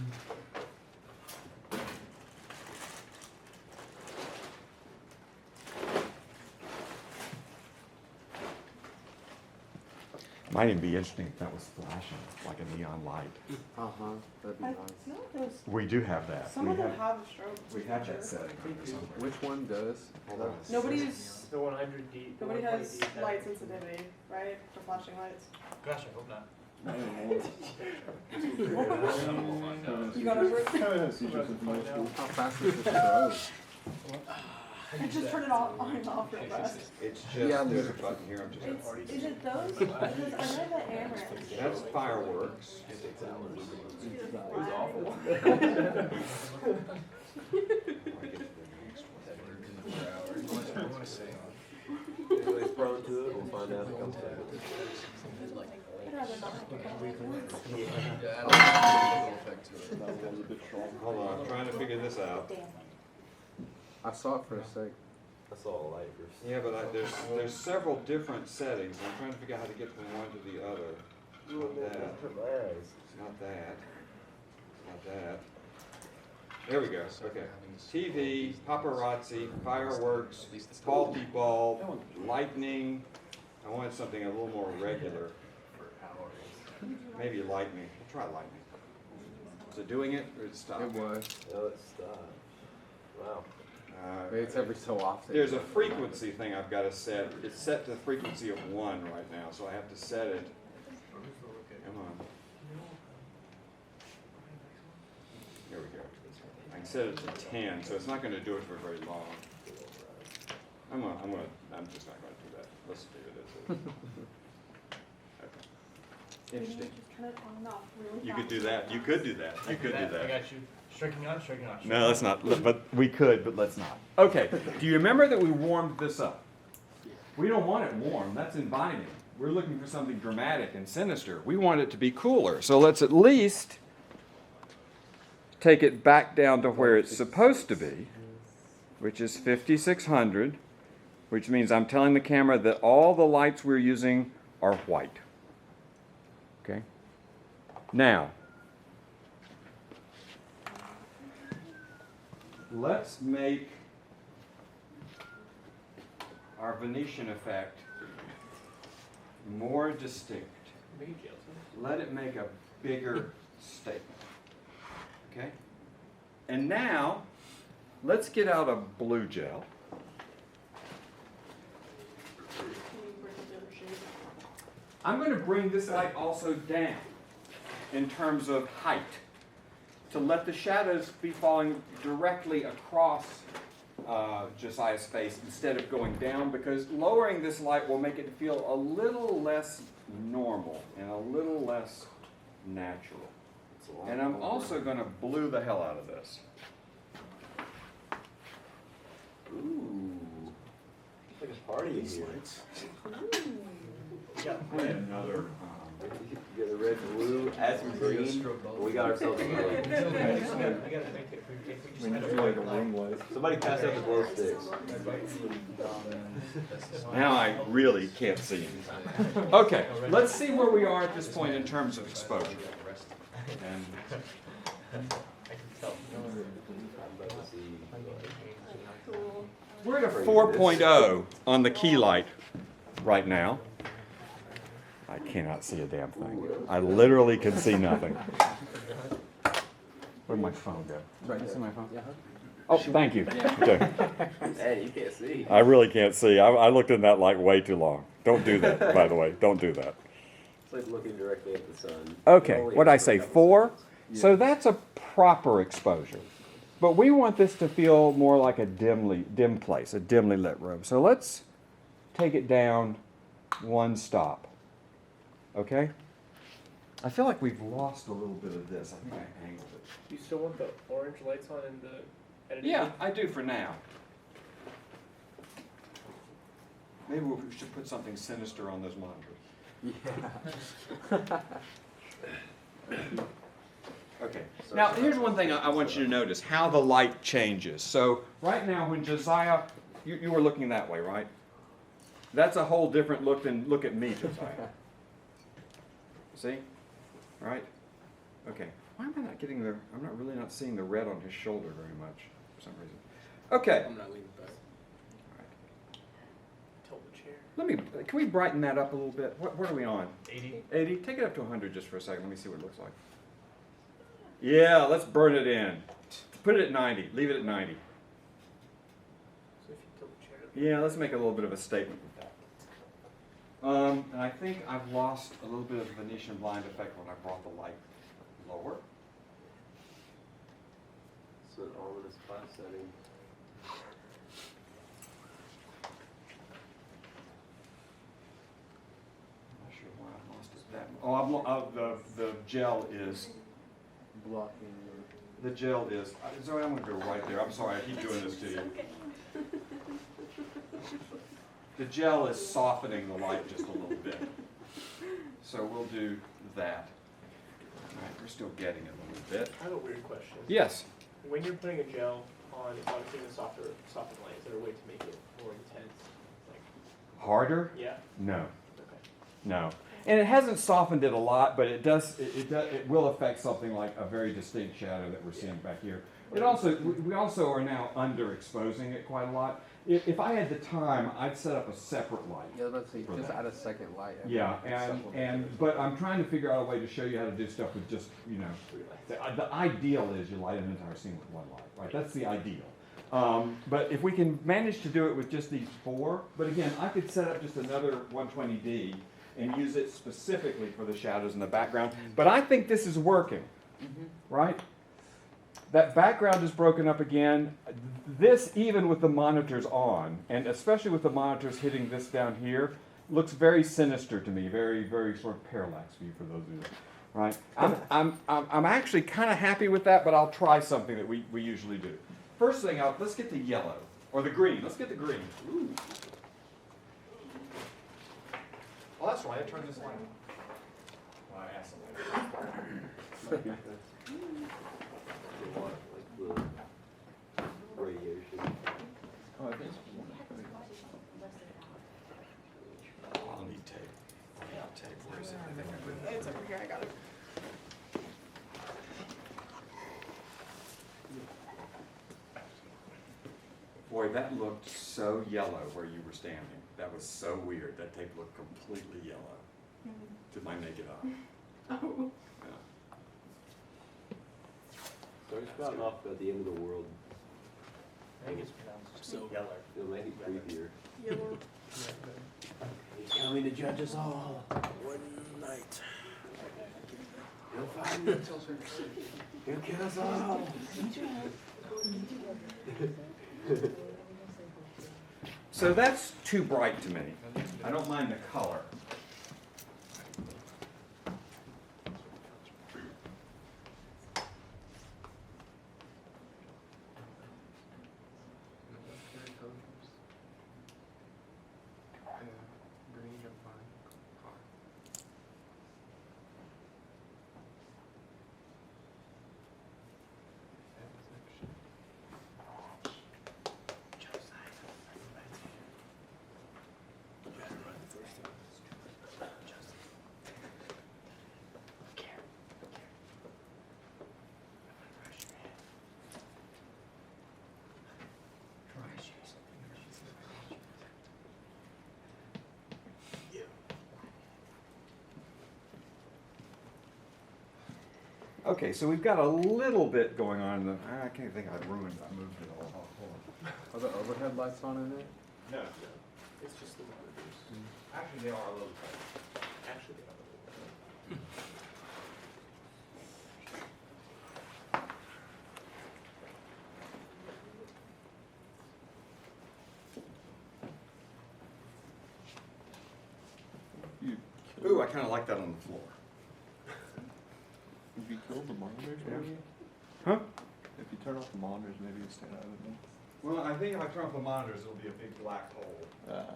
Speaker 7: Might even be interesting if that was flashing like a neon light.
Speaker 10: That'd be
Speaker 4: I
Speaker 10: nice.
Speaker 4: feel like those,
Speaker 7: We do have that.
Speaker 4: some of them have a strobe.
Speaker 7: We have that setting.
Speaker 10: Which one does?
Speaker 7: Hold on.
Speaker 4: Nobody's,
Speaker 3: The 100D.
Speaker 4: nobody has light sensitivity, right, for flashing lights?
Speaker 3: Gosh, I hope not.
Speaker 4: You got over it?
Speaker 10: How fast is the strobe?
Speaker 4: I just turned it off, on and off real fast.
Speaker 7: It's just,
Speaker 10: Yeah,
Speaker 7: there's a button here. I'm just.
Speaker 4: Is it those? Because I know that Amaranth.
Speaker 7: That's fireworks.
Speaker 10: Anybody's prone to it, we'll find out it comes back.
Speaker 4: I'd rather not have to come with it.
Speaker 6: Yeah, I don't think there's a little effect to it.
Speaker 7: Hold on, I'm trying to figure this out.
Speaker 10: I saw it for a sec. I saw a light.
Speaker 7: Yeah, but there's several different settings. I'm trying to figure out how to get from one to the other. Not that. Not that. Not that. There we go. Okay. TV, paparazzi, fireworks, faulty bulb, lightning. I wanted something a little more regular. Maybe lightning. I'll try lightning. Is it doing it or is it stopping?
Speaker 10: It was.
Speaker 6: No, it's stopped. Wow.
Speaker 10: It's every so often.
Speaker 7: There's a frequency thing I've got to set. It's set to the frequency of 1 right now, so I have to set it. Come on. There we go. I can set it to 10, so it's not going to do it for very long. I'm just not going to do that. Let's do it as it is. Okay. Interesting.
Speaker 4: Just turn it on and off really
Speaker 7: You
Speaker 4: fast.
Speaker 7: could do that. You could do that. You could do
Speaker 3: I
Speaker 7: that.
Speaker 3: got you. Striking on, striking on.
Speaker 7: No, let's not. But we could, but let's not. Okay. Do you remember that we warmed this up? We don't want it warm. That's inviting. We're looking for something dramatic and sinister. We want it to be cooler. So let's at least take it back down to where it's supposed to be, which is 5600, which means I'm telling the camera that all the lights we're using are white. Okay? Now, let's make our Venetian effect more distinct. Let it make a bigger statement. Okay? And now, let's get out a blue gel.
Speaker 4: Can you bring it the other shade?
Speaker 7: I'm going to bring this light also down in terms of height to let the shadows be falling directly across Josiah's face instead of going down, because lowering this light will make it feel a little less normal and a little less natural. And I'm also going to blue the hell out of this.
Speaker 10: Ooh. It's like a party in here.
Speaker 7: Another.
Speaker 10: You got the red, blue, add some green. We got ourselves a glow. Somebody pass out the glow sticks.
Speaker 7: Now I really can't see anything. Okay, let's see where we are at this point in terms of exposure. And we're at a 4.0 on the key light right now. I cannot see a damn thing. I literally can see nothing. Where'd my phone go? Right, you see my phone? Oh, thank you. Okay.
Speaker 10: Hey, you can't see.
Speaker 7: I really can't see. I looked in that light way too long. Don't do that, by the way. Don't do that.
Speaker 10: It's like looking directly at the sun.
Speaker 7: Okay, what'd I say, 4? So that's a proper exposure. But we want this to feel more like a dim place, a dimly lit room. So let's take it down one stop. Okay? I feel like we've lost a little bit of this. I think I angled it.
Speaker 9: You still want the orange lights on in the editing?
Speaker 7: Yeah, I do for now. Maybe we should put something sinister on those monitors. Okay. Now, here's one thing I want you to notice, how the light changes. So right now when Josiah, you were looking that way, right? That's a whole different look than look at me, Josiah. See? Right? Okay. Why am I not getting I'm not really not seeing the red on his shoulder very much for some reason. Okay.
Speaker 9: I'm not leaving back. Tilt the chair.
Speaker 7: Can we brighten that up a little bit? What are we on?
Speaker 3: 80.
Speaker 7: 80? Take it up to 100 just for a second. Let me see what it looks like. Yeah, let's burn it in. Put it at 90. Leave it at 90.
Speaker 9: So if you tilt the chair.
Speaker 7: Yeah, let's make a little bit of a statement with that. And I think I've lost a little bit of Venetian blind effect when I brought the light lower.
Speaker 10: It's an ominous class setting.
Speaker 7: I'm not sure why I've lost it that much. The gel is
Speaker 10: Blocking
Speaker 7: the gel is. Zoe, I'm going to go right there. I'm sorry, I keep doing this to you. The gel is softening the light just a little bit. So we'll do that. All right, we're still getting it a little bit.
Speaker 9: I have a weird question.
Speaker 7: Yes.
Speaker 9: When you're putting a gel on obviously the softer light, is there a way to make it more intense? Like,
Speaker 7: Harder?
Speaker 9: yeah.
Speaker 7: No.
Speaker 9: Okay.
Speaker 7: No. And it hasn't softened it a lot, but it will affect something like a very distinct shadow that we're seeing back here. We also are now underexposing it quite a lot. If I had the time, I'd set up a separate light.
Speaker 6: Yeah, let's see, just add a second light.
Speaker 7: Yeah, but I'm trying to figure out a way to show you how to do stuff with just, the ideal is you light an entire scene with one light, right? That's the ideal. But if we can manage to do it with just these 4, but again, I could set up just another 120D and use it specifically for the shadows in the background. But I think this is working, right? That background is broken up again. This, even with the monitors on, and especially with the monitors hitting this down here, looks very sinister to me, very, very sort of parallax view for those of you, right? I'm actually kind of happy with that, but I'll try something that we usually do. First thing, let's get the yellow, or the green. Let's get the green. Ooh. Oh, that's right, I turned this light on. Well, I asked somebody.
Speaker 10: radiation.
Speaker 7: Oh, it is. I'll need tape. Yeah, tape. Where is it? I think I put it.
Speaker 4: It's over here, I got it.
Speaker 7: Boy, that looked so yellow where you were standing. That was so weird. That tape looked completely yellow to my naked eye.
Speaker 4: Oh.
Speaker 10: So it's about off at the end of the world.
Speaker 9: I think it's pronounced so yellow.
Speaker 10: It'll make it creepier.
Speaker 4: Yellow.
Speaker 10: He's coming to judge us all one night. He'll find me. He'll kill us all.
Speaker 7: So that's too bright to me. I don't mind the color. Okay, so we've got a little bit going on in the, I can't think I moved it all.
Speaker 10: Are the overhead lights on in there?
Speaker 7: No,
Speaker 9: It's just the monitors.
Speaker 7: actually they are a little bit.
Speaker 9: Actually, they are a little bit.
Speaker 7: Ooh, I kind of like that on the floor.
Speaker 2: If you kill the monitors, maybe?
Speaker 7: Huh?
Speaker 2: If you turn off the monitors, maybe you stay out of them.
Speaker 7: Well, I think if I turn off the monitors, it'll be a big black hole.
Speaker 10: Uh,
Speaker 7: Down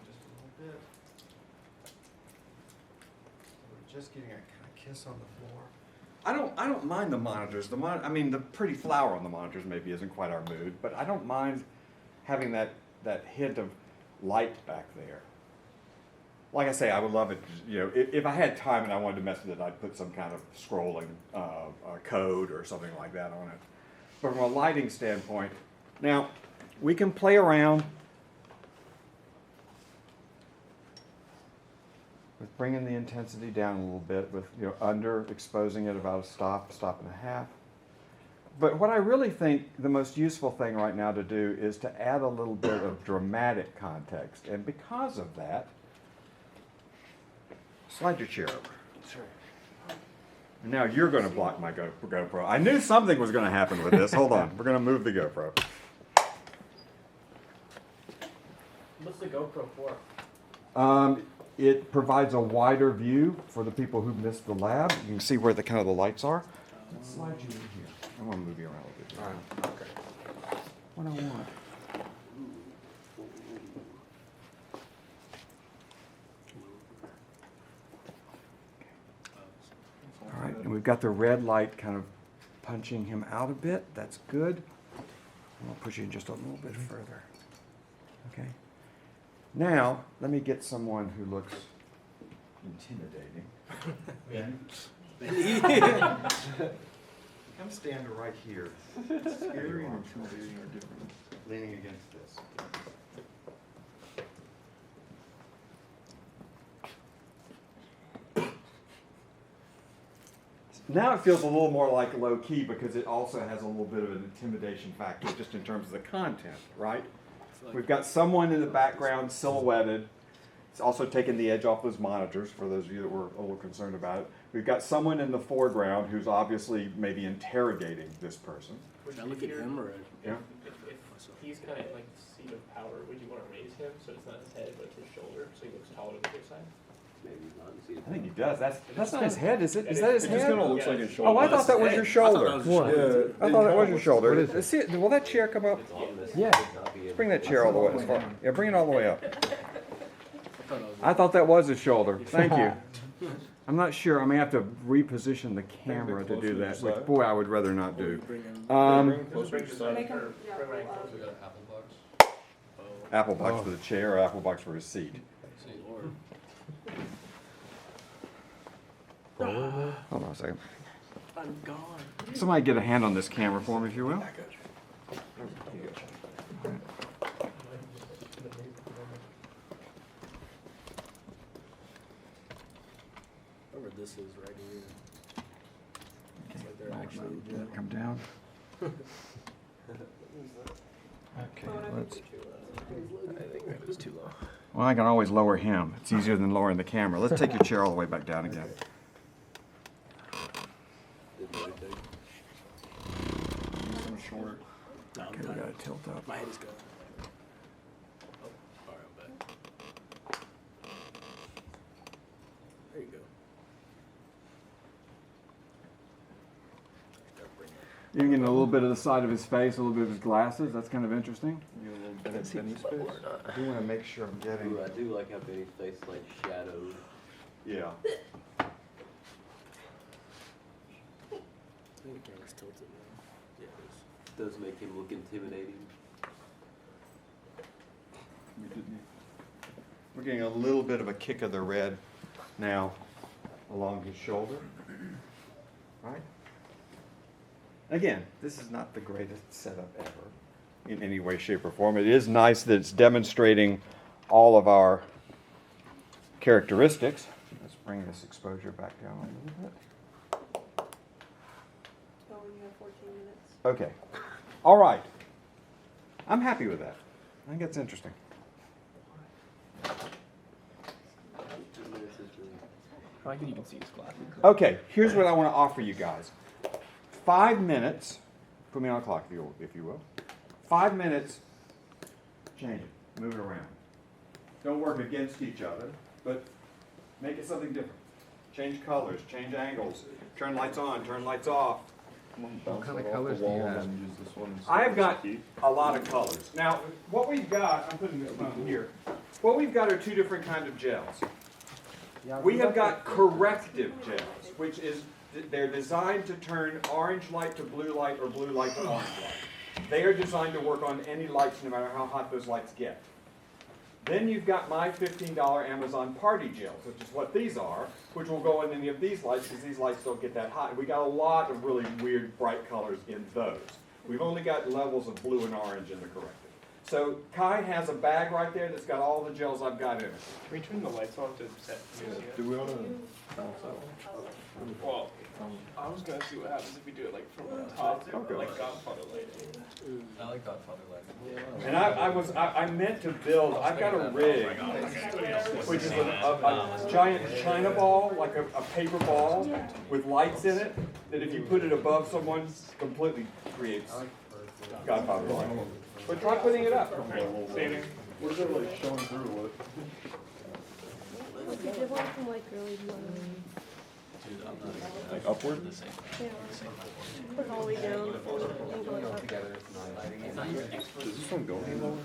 Speaker 7: just a little bit. We're just getting a kind of kiss on the floor. I don't mind the monitors. I mean, the pretty flower on the monitors maybe isn't quite our mood, but I don't mind having that hint of light back there. Like I say, I would love it, you know, if I had time and I wanted to mess with it, I'd put some kind of scrolling code or something like that on it. But from a lighting standpoint, now, we can play around with bringing the intensity down a little bit, with, you know, under exposing it about a stop and a half. But what I really think the most useful thing right now to do is to add a little bit of dramatic context. And because of that, slide your chair over.
Speaker 10: sure.
Speaker 7: Now you're going to block my GoPro. I knew something was going to happen with this. Hold on. We're going to move the GoPro.
Speaker 9: What's the GoPro for?
Speaker 7: It provides a wider view for the people who missed the lab. You can see where the lights are. Let's slide you in here. I want to move you around a little bit.
Speaker 10: All right, okay.
Speaker 7: What do I want? All right, and we've got the red light kind of punching him out a bit. That's good. I'll push you in just a little bit further. Okay. Now, let me get someone who looks intimidating. Come stand right here.
Speaker 2: Scary and intimidating are different.
Speaker 7: Leaning against this. Now it feels a little more like low key because it also has a little bit of an intimidation factor just in terms of the content, right? We've got someone in the background silhouetted. It's also taking the edge off those monitors for those of you that were a little concerned about it. We've got someone in the foreground who's obviously maybe interrogating this person.
Speaker 9: Would
Speaker 10: Should I
Speaker 9: you
Speaker 10: look at
Speaker 9: hear-
Speaker 10: him or?
Speaker 7: Yeah.
Speaker 9: If he's kind of like the seat of power, would you want to raise him so it's not his head but it's his shoulder so he looks taller than your side?
Speaker 10: Maybe not. See
Speaker 7: I think he does. That's not his head, is it? Is that his
Speaker 2: It just
Speaker 7: head?
Speaker 2: kind of looks like his shoulder.
Speaker 7: Oh, I thought that was your shoulder.
Speaker 10: I thought that was your shoulder.
Speaker 7: I thought that was your shoulder. See, will that chair come up? Yeah. Let's bring that chair all the way as far. Yeah, bring it all the way up. I thought that was his shoulder. Thank you. I'm not sure. I may have to reposition the camera to do that, which, boy, I would rather not do.
Speaker 9: Bring
Speaker 2: Closer to
Speaker 9: his
Speaker 2: the
Speaker 4: Make
Speaker 2: side.
Speaker 4: him, yeah,
Speaker 9: Bring right
Speaker 4: well,
Speaker 6: We
Speaker 9: closer.
Speaker 6: got an apple box.
Speaker 7: Apple box for the chair or apple box for his seat?
Speaker 6: Say Lord.
Speaker 7: Hold on a second.
Speaker 10: I'm gone.
Speaker 7: Somebody get a hand on this camera for me, if you will.
Speaker 10: Whatever this is right here. It's like they're actually.
Speaker 7: Come down. Okay, let's.
Speaker 3: I think that was too low.
Speaker 7: Well, I can always lower him. It's easier than lowering the camera. Let's take your chair all the way back down again.
Speaker 2: Some short.
Speaker 7: Okay, we gotta tilt up.
Speaker 10: My head is going. There you go.
Speaker 7: You're getting a little bit of the side of his face, a little bit of his glasses. That's kind of interesting.
Speaker 2: You a little bit of Benny's face?
Speaker 7: I do want to make sure I'm getting.
Speaker 10: Ooh, I do like how Benny's face like shadowed.
Speaker 7: Yeah.
Speaker 10: I think the camera's tilted now. Yeah, it is. Does make him look intimidating.
Speaker 7: We're getting a little bit of a kick of the red now along his shoulder. Right? Again, this is not the greatest setup ever in any way, shape, or form. It is nice that it's demonstrating all of our characteristics. Let's bring this exposure back down a little bit.
Speaker 4: Oh, you have 14 minutes.
Speaker 7: Okay. All right. I'm happy with that. I think that's interesting.
Speaker 3: I like that you can see his glasses.
Speaker 7: Okay, here's what I want to offer you guys. 5 minutes, put me on a clock if you will. 5 minutes, change it, move it around. Don't work against each other, but make it something different. Change colors, change angles, turn lights on, turn lights off.
Speaker 2: What kind of colors do you have? Use this one instead
Speaker 7: I've
Speaker 2: of
Speaker 7: got
Speaker 2: key.
Speaker 7: a lot of colors. Now, what we've got, I'm putting this on here. What we've got are two different kinds of gels. We have got corrective gels, which is they're designed to turn orange light to blue light or blue light to orange light. They are designed to work on any lights, no matter how hot those lights get. Then you've got my $15 Amazon Party Gels, which is what these are, which will go in any of these lights because these lights don't get that hot. We got a lot of really weird bright colors in those. We've only got levels of blue and orange in the corrective. So Kai has a bag right there that's got all the gels I've got in it.
Speaker 9: Can we turn the lights on to set music?
Speaker 2: Do we want to bounce that one?
Speaker 9: Well, I was gonna see what happens if we do it like from the top, like Godfather lighting.
Speaker 6: I like Godfather lighting.
Speaker 7: And I meant to build, I've got a rig, which is a giant china ball, like a paper ball with lights in it, that if you put it above someone, completely creates Godfather lighting. But try putting it up.
Speaker 9: Saving.
Speaker 2: What is it like showing through? What?
Speaker 4: Like, you did one from like really low.
Speaker 6: Dude, I'm not
Speaker 2: Like upward?
Speaker 6: the same.
Speaker 4: Yeah. Put it all the way down and going up.
Speaker 2: Does this one go any lower?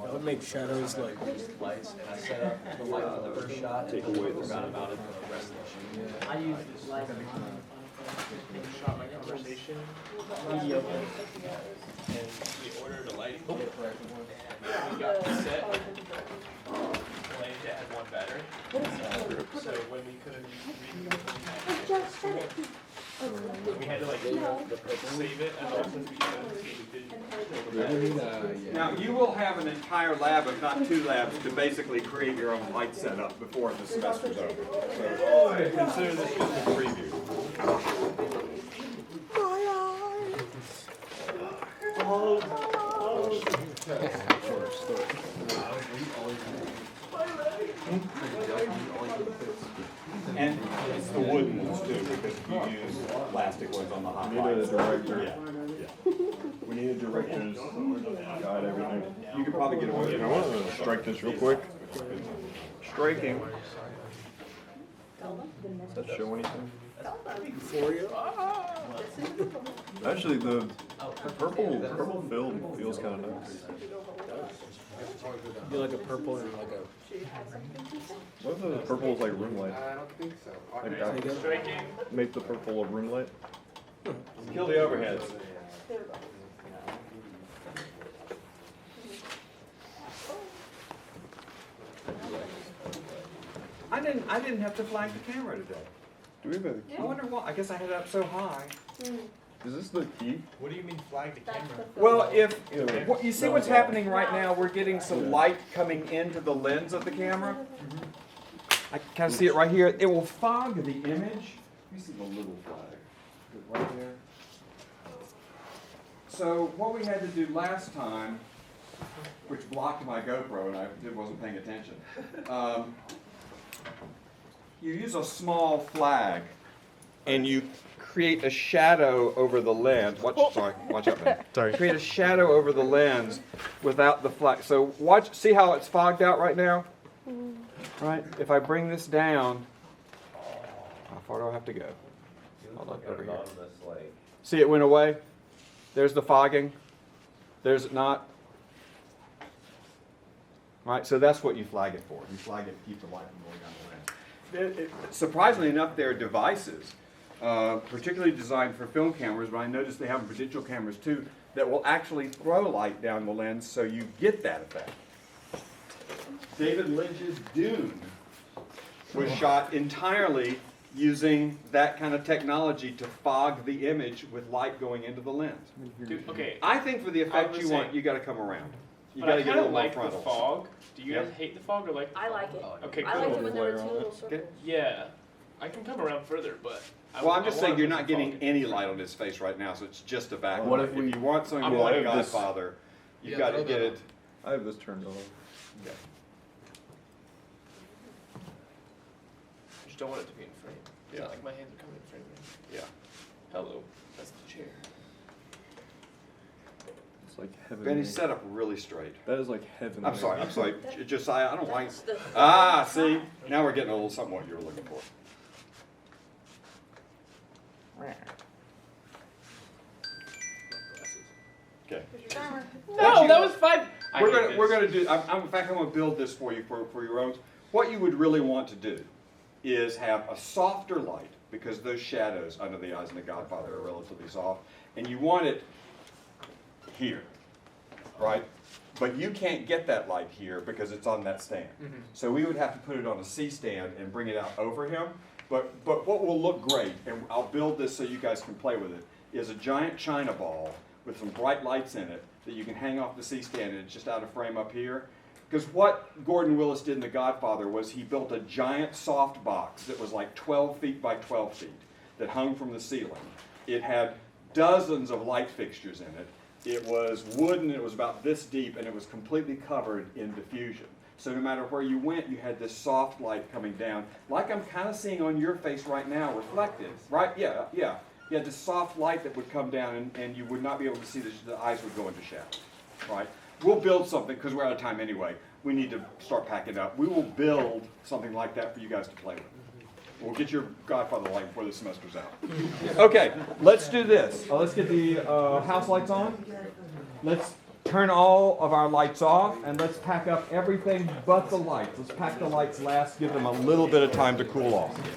Speaker 10: That would make shadows like.
Speaker 6: Lights, and I set up the light for the first shot, and totally forgot about it for the rest of the shoot. I use like
Speaker 9: Shot my conversation, medium, and we ordered a lighting kit. And we got the set, lighting kit had one battery. So when we couldn't we had to like save it, and also we didn't.
Speaker 7: Now, you will have an entire lab, if not two labs, to basically create your own light setup before the semester's over. So consider this just a preview. And it's the wooden ones too, because you use plastic ones on the hot
Speaker 2: We need a
Speaker 7: lights.
Speaker 2: director.
Speaker 7: Yeah.
Speaker 2: We need a director's guide everything.
Speaker 7: You could probably get away with it.
Speaker 2: I want to strike this real quick. Striking. Does that show anything?
Speaker 10: For you.
Speaker 2: Actually, the purple filled feels kind of nice.
Speaker 10: Do like a purple and like a.
Speaker 2: What if the purple is like room light?
Speaker 1: I don't think so.
Speaker 2: Like that?
Speaker 9: Striking.
Speaker 2: Make the purple a room light?
Speaker 7: Kill the overheads. I didn't have to flag the camera today.
Speaker 2: Do we have a
Speaker 7: I wonder why. I guess I had it up so high.
Speaker 2: Is this the key?
Speaker 9: What do you mean flag the camera?
Speaker 7: Well, if you see what's happening right now, we're getting some light coming into the lens of the camera. I kind of see it right here. It will fog the image. You see the little flag right there. So what we had to do last time, which blocked my GoPro and I wasn't paying attention, you use a small flag and you create a shadow over the lens. Watch out, man.
Speaker 3: Sorry.
Speaker 7: Create a shadow over the lens without the flag. So see how it's fogged out right now? Right? If I bring this down, how far do I have to go? Hold on, over here. See, it went away? There's the fogging. There's it not. Right, so that's what you flag it for. You flag it to keep the light from going down the lens. Surprisingly enough, there are devices, particularly designed for film cameras, but I noticed they have them for digital cameras too, that will actually throw light down the lens so you get that effect. David Lynch's Dune was shot entirely using that kind of technology to fog the image with light going into the lens.
Speaker 9: Dude, okay.
Speaker 7: I think for the effect
Speaker 9: was
Speaker 7: you want,
Speaker 9: saying-
Speaker 7: you got to come around. You
Speaker 9: But
Speaker 7: got
Speaker 9: I
Speaker 7: to get a
Speaker 9: kind
Speaker 7: little
Speaker 9: of
Speaker 7: more
Speaker 9: like the
Speaker 7: frontal.
Speaker 9: fog. Do you guys
Speaker 7: Yep.
Speaker 9: hate the fog or like?
Speaker 5: I like it.
Speaker 9: Okay,
Speaker 5: I like
Speaker 9: cool.
Speaker 5: it when there are two
Speaker 2: Flare on
Speaker 5: little
Speaker 2: it.
Speaker 5: circles.
Speaker 9: Yeah, I can come around further, but.
Speaker 7: Well, I'm just
Speaker 9: I
Speaker 7: saying
Speaker 9: wanna
Speaker 7: you're
Speaker 9: put
Speaker 7: not
Speaker 9: some
Speaker 7: getting
Speaker 9: fog in.
Speaker 7: any light on his face right now, so it's just a backlight.
Speaker 2: What if we-
Speaker 7: If you want something
Speaker 9: I'm
Speaker 7: more like
Speaker 2: like this-
Speaker 7: Godfather, you've
Speaker 6: Yeah,
Speaker 7: got to
Speaker 6: throw
Speaker 7: get
Speaker 6: that
Speaker 7: it.
Speaker 2: I have this turned off.
Speaker 7: Okay.
Speaker 9: Just don't want it to be in frame. It's
Speaker 7: Yeah.
Speaker 9: not like my hands are coming in frame.
Speaker 7: Yeah.
Speaker 9: Hello, that's the chair.
Speaker 2: It's like heaven.
Speaker 7: Benny, set up really straight.
Speaker 2: That is like heaven.
Speaker 7: I'm sorry, Josiah, I don't like.
Speaker 5: That's the.
Speaker 7: Ah, see, now we're getting a little something what you were looking for. Okay.
Speaker 9: No, that was fine.
Speaker 7: We're gonna do. In fact, I'm gonna build this for you for your own. What you would really want to do is have a softer light because those shadows under the eyes in The Godfather are relatively soft, and you want it here, right? But you can't get that light here because it's on that stand. So we would have to put it on a C stand and bring it out over him. But what will look great, and I'll build this so you guys can play with it, is a giant china ball with some bright lights in it that you can hang off the C stand and it's just out of frame up here. Because what Gordon Willis did in The Godfather was he built a giant soft box that was like 12 feet by 12 feet that hung from the ceiling. It had dozens of light fixtures in it. It was wooden, it was about this deep, and it was completely covered in diffusion. So no matter where you went, you had this soft light coming down, like I'm kind of seeing on your face right now, reflected, right? Yeah. You had this soft light that would come down, and you would not be able to see the eyes would go into shadow, right? We'll build something, because we're out of time anyway. We need to start packing up. We will build something like that for you guys to play with. We'll get your Godfather light before the semester's out. Okay, let's do this. Let's get the house lights on. Let's turn all of our lights off, and let's pack up everything but the lights. Let's pack the lights last, give them a little bit of time to cool off.